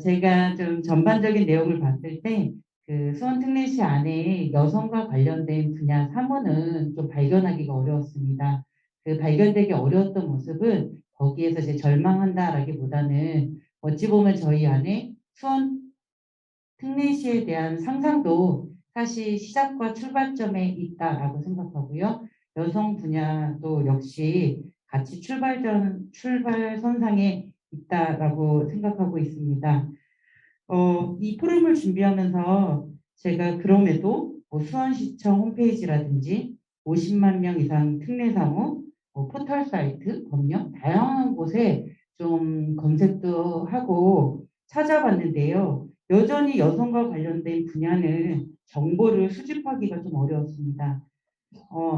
제가 좀 전반적인 내용을 봤을 때 그 수원 특례시 안에 여성과 관련된 분야 사무는 좀 발견하기가 어려웠습니다. 그 발견되기 어려웠던 모습은 거기에서 이제 절망한다라기보다는 어찌 보면 저희 안에 수원 특례시에 대한 상상도 사실 시작과 출발점에 있다라고 생각하고요. 여성 분야도 역시 같이 출발선상에 있다라고 생각하고 있습니다. 이 포럼을 준비하면서 제가 그럼에도 수원시청 홈페이지라든지 50만 명 이상 특례사무, 포털 사이트, 법령, 다양한 곳에 좀 검색도 하고 찾아봤는데요. 여전히 여성과 관련된 분야는 정보를 수집하기가 좀 어려웠습니다.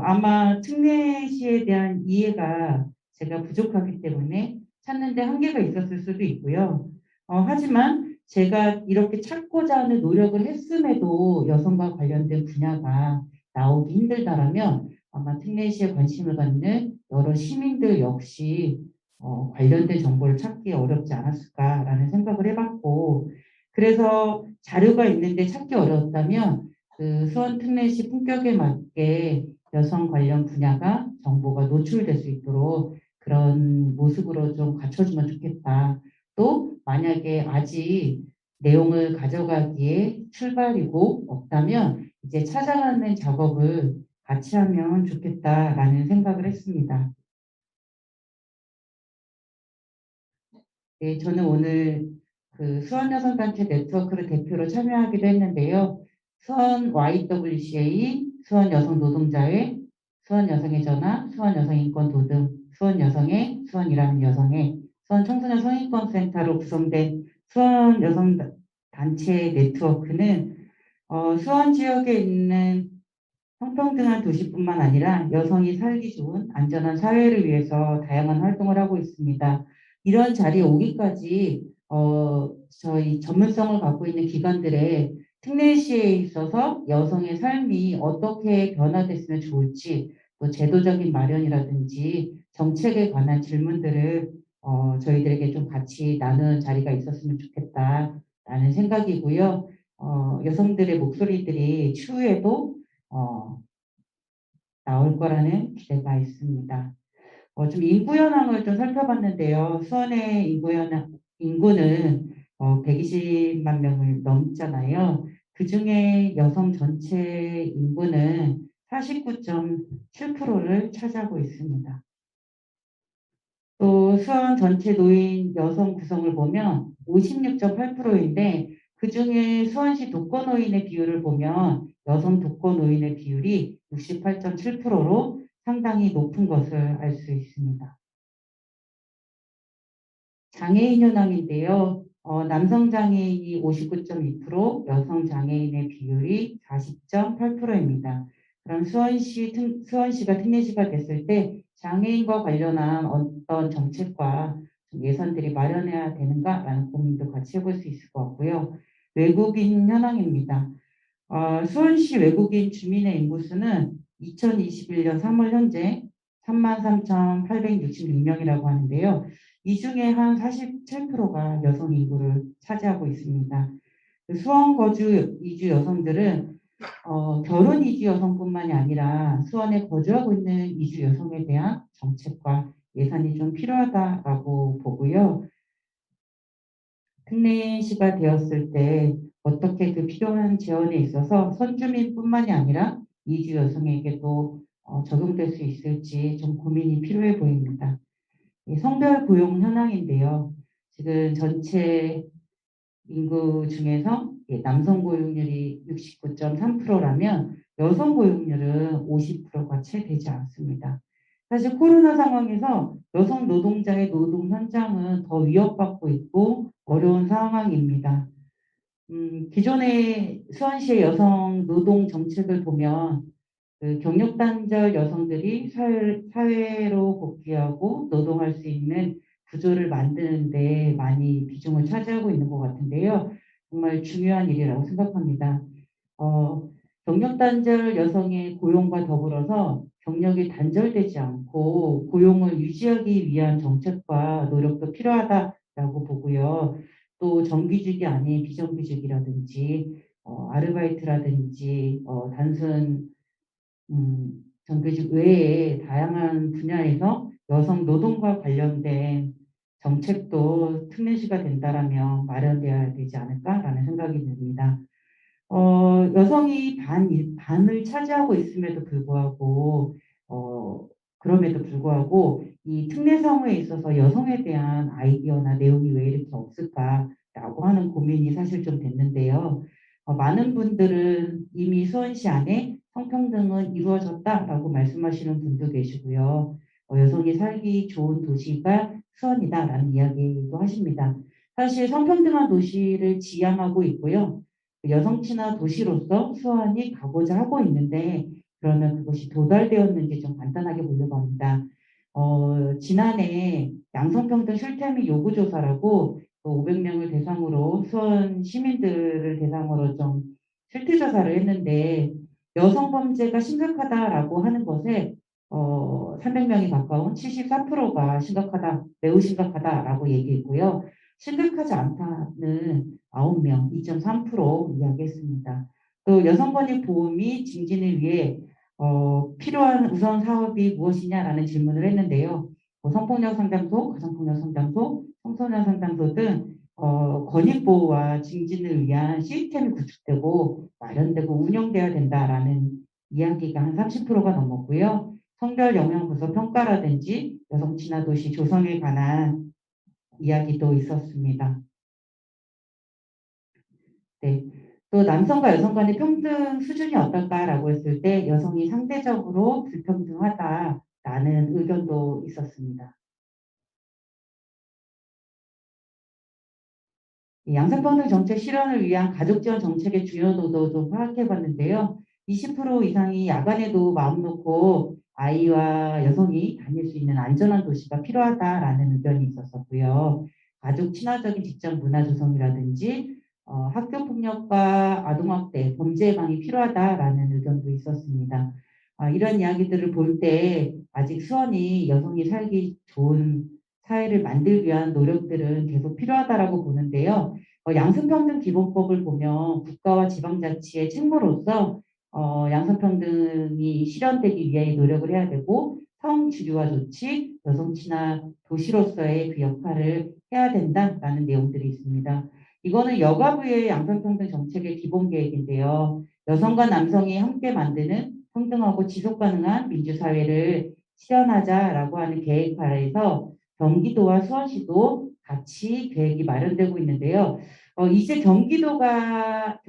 아마 특례시에 대한 이해가 제가 부족하기 때문에 찾는데 한계가 있었을 수도 있고요. 하지만 제가 이렇게 찾고자 하는 노력을 했음에도 여성과 관련된 분야가 나오기 힘들다라면 아마 특례시에 관심을 갖는 여러 시민들 역시 관련된 정보를 찾기 어렵지 않았을까라는 생각을 해봤고, 그래서 자료가 있는데 찾기 어려웠다면 그 수원 특례시 품격에 맞게 여성 관련 분야가 정보가 노출될 수 있도록 그런 모습으로 좀 갖춰주면 좋겠다. 또 만약에 아직 내용을 가져가기에 출발이고 없다면 이제 찾아가는 작업을 같이 하면 좋겠다라는 생각을 했습니다. 네, 저는 오늘 그 수원여성단체 네트워크를 대표로 참여하기도 했는데요. 수원 YWCA, 수원여성노동자회, 수원여성의 전화, 수원여성인권도등, 수원여성회, 수원일하는 여성회, 수원청소년 성인권센터로 구성된 수원여성단체 네트워크는 수원 지역에 있는 성평등한 도시뿐만 아니라 여성이 살기 좋은 안전한 사회를 위해서 다양한 활동을 하고 있습니다. 이런 자리에 오기까지 저희 전문성을 갖고 있는 기관들의 특례시에 있어서 여성의 삶이 어떻게 변화됐으면 좋을지, 또 제도적인 마련이라든지 정책에 관한 질문들을 저희들에게 좀 같이 나누는 자리가 있었으면 좋겠다라는 생각이고요. 여성들의 목소리들이 추후에도 나올 거라는 기대가 있습니다. 좀 인구 현황을 좀 살펴봤는데요. 수원의 인구는 120만 명을 넘잖아요. 그 중에 여성 전체 인구는 49.7%를 차지하고 있습니다. 또 수원 전체 노인 여성 구성을 보면 56.8%인데 그 중에 수원시 독거노인의 비율을 보면 여성 독거노인의 비율이 68.7%로 상당히 높은 것을 알 수 있습니다. 장애인 현황인데요. 남성 장애인이 59.2%, 여성 장애인의 비율이 40.8%입니다. 그럼 수원시가 특례시가 됐을 때 장애인과 관련한 어떤 정책과 예산들이 마련해야 되는가라는 고민도 같이 해볼 수 있을 것 같고요. 외국인 현황입니다. 수원시 외국인 주민의 인구수는 2021년 3월 현재 33,866명이라고 하는데요. 이 중에 한 47%가 여성 인구를 차지하고 있습니다. 수원 거주 이주 여성들은 결혼 이주 여성뿐만이 아니라 수원에 거주하고 있는 이주 여성에 대한 정책과 예산이 좀 필요하다라고 보고요. 특례시가 되었을 때 어떻게 그 필요한 재원에 있어서 선주민뿐만이 아니라 이주 여성에게도 적용될 수 있을지 좀 고민이 필요해 보입니다. 성별 고용 현황인데요. 지금 전체 인구 중에서 남성 고용률이 69.3%라면 여성 고용률은 50%가 채 되지 않습니다. 사실 코로나 상황에서 여성 노동자의 노동 현장은 더 위협받고 있고 어려운 상황입니다. 기존의 수원시의 여성 노동 정책을 보면 그 경력 단절 여성들이 사회로 복귀하고 노동할 수 있는 구조를 만드는 데 많이 비중을 차지하고 있는 것 같은데요. 정말 중요한 일이라고 생각합니다. 경력 단절 여성의 고용과 더불어서 경력이 단절되지 않고 고용을 유지하기 위한 정책과 노력도 필요하다라고 보고요. 또 정규직이 아닌 비정규직이라든지 아르바이트라든지 단순 정규직 외에 다양한 분야에서 여성 노동과 관련된 정책도 특례시가 된다라면 마련되어야 되지 않을까라는 생각이 듭니다. 여성이 반을 차지하고 있음에도 불구하고 그럼에도 불구하고 이 특례 사무에 있어서 여성에 대한 아이디어나 내용이 왜 이렇게 없을까라고 하는 고민이 사실 좀 됐는데요. 많은 분들은 이미 수원시 안에 성평등은 이루어졌다라고 말씀하시는 분도 계시고요. 여성이 살기 좋은 도시가 수원이다라는 이야기도 하십니다. 사실 성평등한 도시를 지향하고 있고요. 여성 친화 도시로서 수원이 가고자 하고 있는데 그러면 그것이 도달되었는지 좀 간단하게 보려고 합니다. 지난해 양성평등 실태 및 요구조사라고 500명을 대상으로 수원 시민들을 대상으로 좀 실태조사를 했는데 여성 범죄가 심각하다라고 하는 것에 300명이 가까운 74%가 심각하다, 매우 심각하다라고 얘기했고요. 심각하지 않다는 9명, 2.3% 이야기했습니다. 또 여성권익 보험이 증진을 위해 필요한 우선 사업이 무엇이냐라는 질문을 했는데요. 성폭력 상담소, 가정폭력 상담소, 청소년 상담소 등 권익 보호와 증진을 위한 시스템이 구축되고 마련되고 운영돼야 된다라는 이야기가 한 30%가 넘었고요. 성별 영향 부서 평가라든지 여성 친화 도시 조성에 관한 이야기도 있었습니다. 네. 또 남성과 여성 간의 평등 수준이 어떨까라고 했을 때 여성이 상대적으로 불평등하다라는 의견도 있었습니다. 양성평등 정책 실현을 위한 가족지원 정책의 중요도도 좀 파악해 봤는데요. 20% 이상이 야간에도 마음 놓고 아이와 여성이 다닐 수 있는 안전한 도시가 필요하다라는 의견이 있었었고요. 가족 친화적인 직장 문화 조성이라든지 학교 폭력과 아동학대, 범죄 예방이 필요하다라는 의견도 있었습니다. 이런 이야기들을 볼 때 아직 수원이 여성이 살기 좋은 사회를 만들기 위한 노력들은 계속 필요하다라고 보는데요. 양성평등 기본법을 보면 국가와 지방자치의 책무로서 양성평등이 실현되기 위해 노력을 해야 되고 성주류화 조치, 여성 친화 도시로서의 그 역할을 해야 된다라는 내용들이 있습니다. 이거는 여가부의 양성평등 정책의 기본 계획인데요. 여성과 남성이 함께 만드는 평등하고 지속가능한 민주사회를 실현하자라고 하는 계획 하에서 경기도와 수원시도 같이 계획이 마련되고 있는데요. 이제 경기도와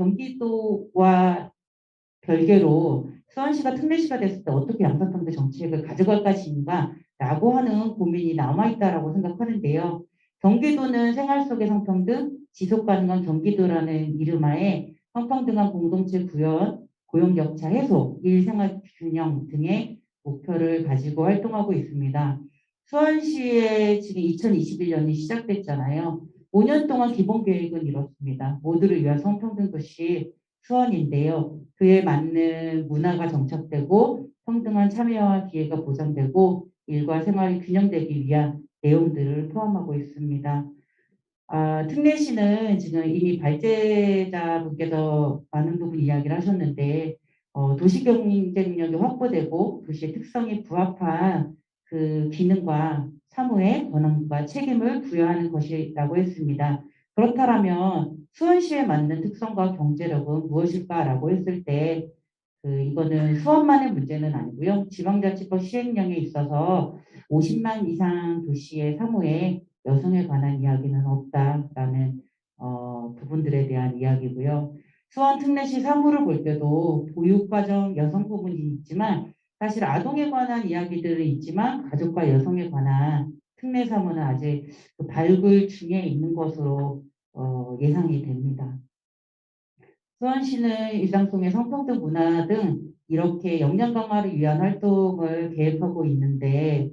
별개로 수원시가 특례시가 됐을 때 어떻게 양성평등 정책을 가져갈 것인가라고 하는 고민이 남아있다라고 생각하는데요. 경기도는 생활 속의 성평등, 지속가능한 경기도라는 이름하에 성평등한 공동체 구현, 고용격차 해소, 일생활 균형 등의 목표를 가지고 활동하고 있습니다. 수원시에 지금 2021년이 시작됐잖아요. 5년 동안 기본 계획은 이렇습니다. 모두를 위한 성평등 도시 수원인데요. 그에 맞는 문화가 정착되고 평등한 참여와 기회가 보장되고 일과 생활이 균형되기 위한 내용들을 포함하고 있습니다. 특례시는 지금 이미 발제자분께서 많은 부분 이야기를 하셨는데 도시 경쟁력이 확보되고 도시의 특성에 부합한 그 기능과 사무의 권한과 책임을 부여하는 것이라고 했습니다. 그렇다면 수원시에 맞는 특성과 경제력은 무엇일까라고 했을 때 이거는 수원만의 문제는 아니고요. 지방자치법 시행령에 있어서 50만 이상 도시의 사무에 여성에 관한 이야기는 없다라는 부분들에 대한 이야기고요. 수원 특례시 사무를 볼 때도 보육과정 여성 부분이 있지만 사실 아동에 관한 이야기들은 있지만 가족과 여성에 관한 특례 사무는 아직 그 발굴 중에 있는 것으로 예상이 됩니다. 수원시는 일상속의 성평등 문화 등 이렇게 역량 강화를 위한 활동을 계획하고 있는데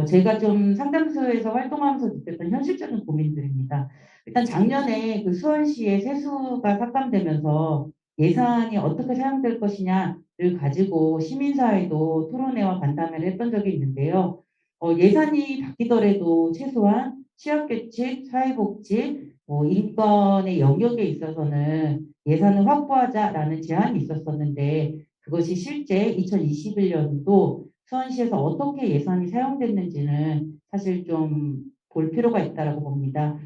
제가 좀 상담소에서 활동하면서 느꼈던 현실적인 고민들입니다. 일단 작년에 그 수원시의 세수가 삭감되면서 예산이 어떻게 사용될 것이냐를 가지고 시민사회도 토론회와 간담회를 했던 적이 있는데요. 예산이 바뀌더라도 최소한 취약계층, 사회복지, 인권의 영역에 있어서는 예산을 확보하자라는 제안이 있었었는데 그것이 실제 2021년도 수원시에서 어떻게 예산이 사용됐는지는 사실 좀 볼 필요가 있다라고 봅니다.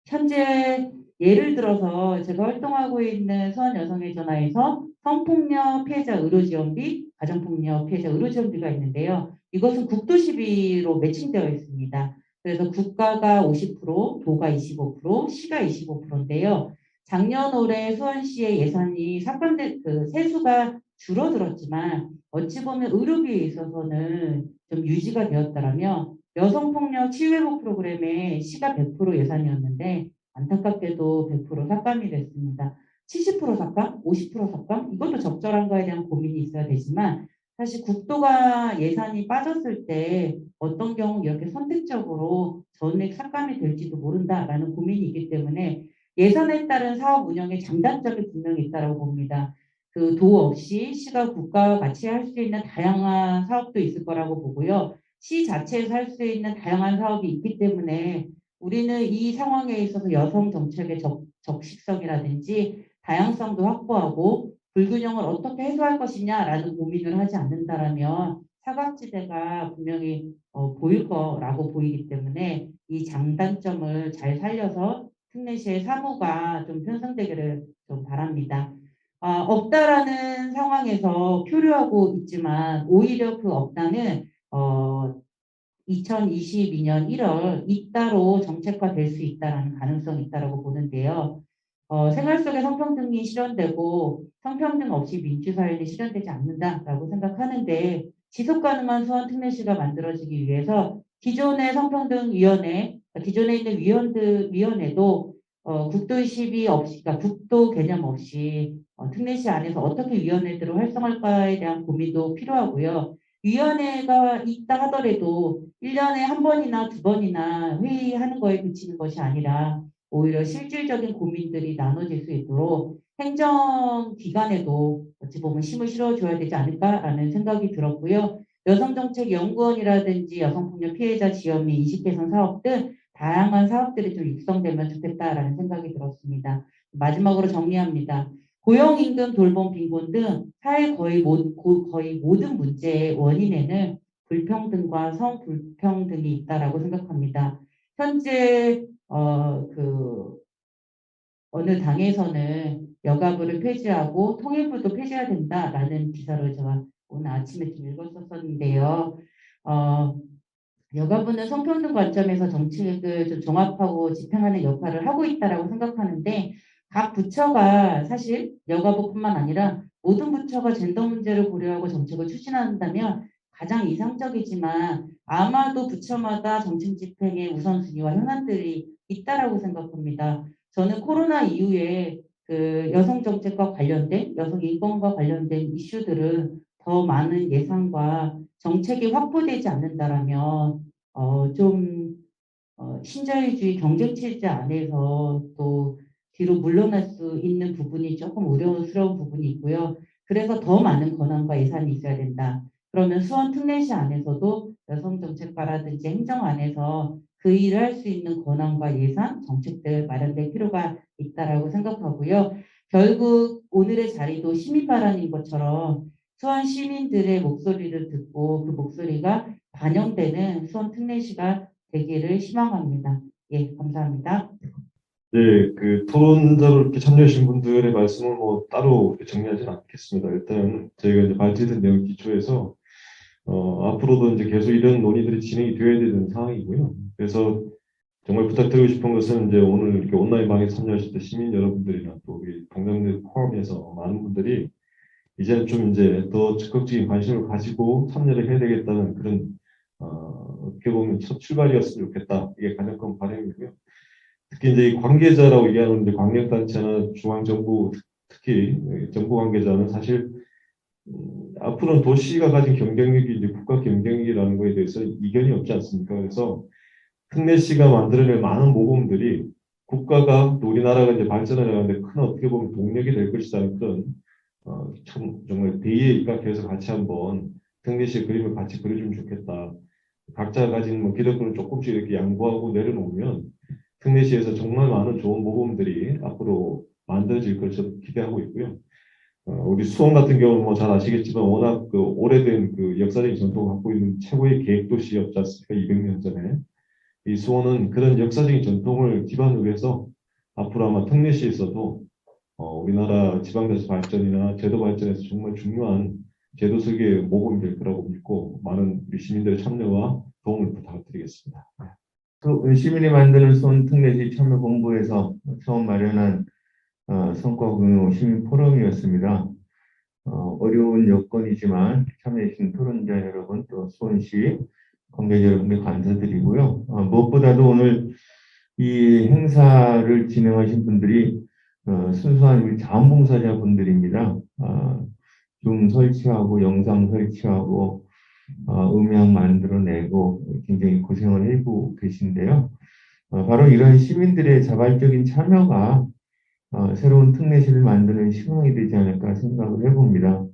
현재 예를 들어서 제가 활동하고 있는 수원 여성의 전화에서 성폭력 피해자 의료지원비, 가정폭력 피해자 의료지원비가 있는데요. 이것은 국도 시비로 매칭되어 있습니다. 그래서 국가가 50%, 도가 25%, 시가 25%인데요. 작년 올해 수원시의 예산이 세수가 줄어들었지만 어찌 보면 의료비에 있어서는 좀 유지가 되었다라면 여성폭력 치유회복 프로그램에 시가 100% 예산이었는데 안타깝게도 100% 삭감이 됐습니다. 70% 삭감? 50% 삭감? 이것도 적절한 거에 대한 고민이 있어야 되지만 사실 국도가 예산이 빠졌을 때 어떤 경우 이렇게 선택적으로 전액 삭감이 될지도 모른다라는 고민이 있기 때문에 예산에 따른 사업 운영의 장단점이 분명히 있다고 봅니다. 그 도 없이 시가 국가와 같이 할 수 있는 다양한 사업도 있을 거라고 보고요. 시 자체에서 할 수 있는 다양한 사업이 있기 때문에 우리는 이 상황에 있어서 여성 정책의 적식성이라든지 다양성도 확보하고 불균형을 어떻게 해소할 것이냐라는 고민을 하지 않는다라면 사각지대가 분명히 보일 거라고 보이기 때문에 이 장단점을 잘 살려서 특례시의 사무가 좀 편성되기를 좀 바랍니다. 없다라는 상황에서 표류하고 있지만 오히려 그 없다는 2022년 1월 잇따로 정책화될 수 있다는 가능성이 있다고 보는데요. 생활 속에 성평등이 실현되고 성평등 없이 민주사회는 실현되지 않는다라고 생각하는데 지속가능한 수원특례시가 만들어지기 위해서 기존의 성평등위원회, 기존에 있는 위원회도 국도 시비 없이, 그러니까 국도 개념 없이 특례시 안에서 어떻게 위원회들을 활성화할까에 대한 고민도 필요하고요. 위원회가 있다 하더라도 1년에 한 번이나 두 번이나 회의하는 거에 그치는 것이 아니라 오히려 실질적인 고민들이 나눠질 수 있도록 행정기관에도 어찌 보면 힘을 실어줘야 되지 않을까라는 생각이 들었고요. 여성정책연구원이라든지 여성폭력 피해자 지원 및 인식개선 사업 등 다양한 사업들이 좀 육성되면 좋겠다라는 생각이 들었습니다. 마지막으로 정리합니다. 고용임금, 돌봄, 빈곤 등 사회 거의 모든 문제의 원인에는 불평등과 성불평등이 있다라고 생각합니다. 현재 어느 당에서는 여가부를 폐지하고 통일부도 폐지해야 된다라는 기사를 제가 오늘 아침에 좀 읽었었는데요. 여가부는 성평등 관점에서 정책을 좀 종합하고 집행하는 역할을 하고 있다라고 생각하는데 각 부처가 사실 여가부뿐만 아니라 모든 부처가 젠더 문제를 고려하고 정책을 추진한다면 가장 이상적이지만 아마도 부처마다 정책 집행의 우선순위와 현안들이 있다라고 생각합니다. 저는 코로나 이후에 그 여성 정책과 관련된 여성 인권과 관련된 이슈들은 더 많은 예산과 정책이 확보되지 않는다라면 좀 신자유주의 경쟁체제 안에서 또 뒤로 물러날 수 있는 부분이 조금 우려스러운 부분이 있고요. 그래서 더 많은 권한과 예산이 있어야 된다. 그러면 수원 특례시 안에서도 여성정책과라든지 행정 안에서 그 일을 할 수 있는 권한과 예산, 정책들 마련될 필요가 있다라고 생각하고요. 결국 오늘의 자리도 시민 발언인 것처럼 수원 시민들의 목소리를 듣고 그 목소리가 반영되는 수원 특례시가 되기를 희망합니다. 예, 감사합니다. 네, 그 토론자로 이렇게 참여하신 분들의 말씀을 뭐 따로 정리하지는 않겠습니다. 일단 저희가 이제 발제된 내용 기초에서 앞으로도 이제 계속 이런 논의들이 진행이 되어야 되는 상황이고요. 그래서 정말 부탁드리고 싶은 것은 이제 오늘 이렇게 온라인방에 참여하실 시민 여러분들이나 또 우리 동장들 포럼에서 많은 분들이 이제는 좀 이제 더 적극적인 관심을 가지고 참여를 해야 되겠다는 그런 어떻게 보면 첫 출발이었으면 좋겠다. 이게 가장 큰 바람이고요. 특히 이제 이 관계자라고 얘기하는 이제 광역단체나 중앙정부, 특히 정부 관계자는 사실 앞으로는 도시가 가진 경쟁력이 이제 국가 경쟁력이라는 거에 대해서 이견이 없지 않습니까? 그래서 특례시가 만들어낼 많은 모범들이 국가가 또 우리나라가 이제 발전해 나가는데 큰 어떻게 보면 동력이 될 것이라는 그런 참 정말 대의에 입각해서 같이 한번 특례시의 그림을 같이 그려주면 좋겠다. 각자 가진 뭐 기득권을 조금씩 이렇게 양보하고 내려놓으면 특례시에서 정말 많은 좋은 모범들이 앞으로 만들어질 것을 기대하고 있고요. 우리 수원 같은 경우는 뭐 잘 아시겠지만 워낙 그 오래된 그 역사적인 전통을 갖고 있는 최고의 계획도시였지 않습니까? 200년 전에. 이 수원은 그런 역사적인 전통을 기반으로 해서 앞으로 아마 특례시에서도 우리나라 지방자치 발전이나 제도 발전에서 정말 중요한 제도 설계의 모범이 될 거라고 믿고 많은 우리 시민들의 참여와 도움을 부탁드리겠습니다. 또 시민이 만드는 수원 특례시 참여본부에서 처음 마련한 성과공유 시민 포럼이었습니다. 어려운 여건이지만 참여해주신 토론자 여러분, 또 수원시 관계자 여러분께 감사드리고요. 무엇보다도 오늘 이 행사를 진행하신 분들이 순수한 우리 자원봉사자 분들입니다. 줌 설치하고 영상 설치하고 음향 만들어내고 굉장히 고생을 해고 계신데요. 바로 이런 시민들의 자발적인 참여가 새로운 특례시를 만드는 희망이 되지 않을까 생각을 해봅니다.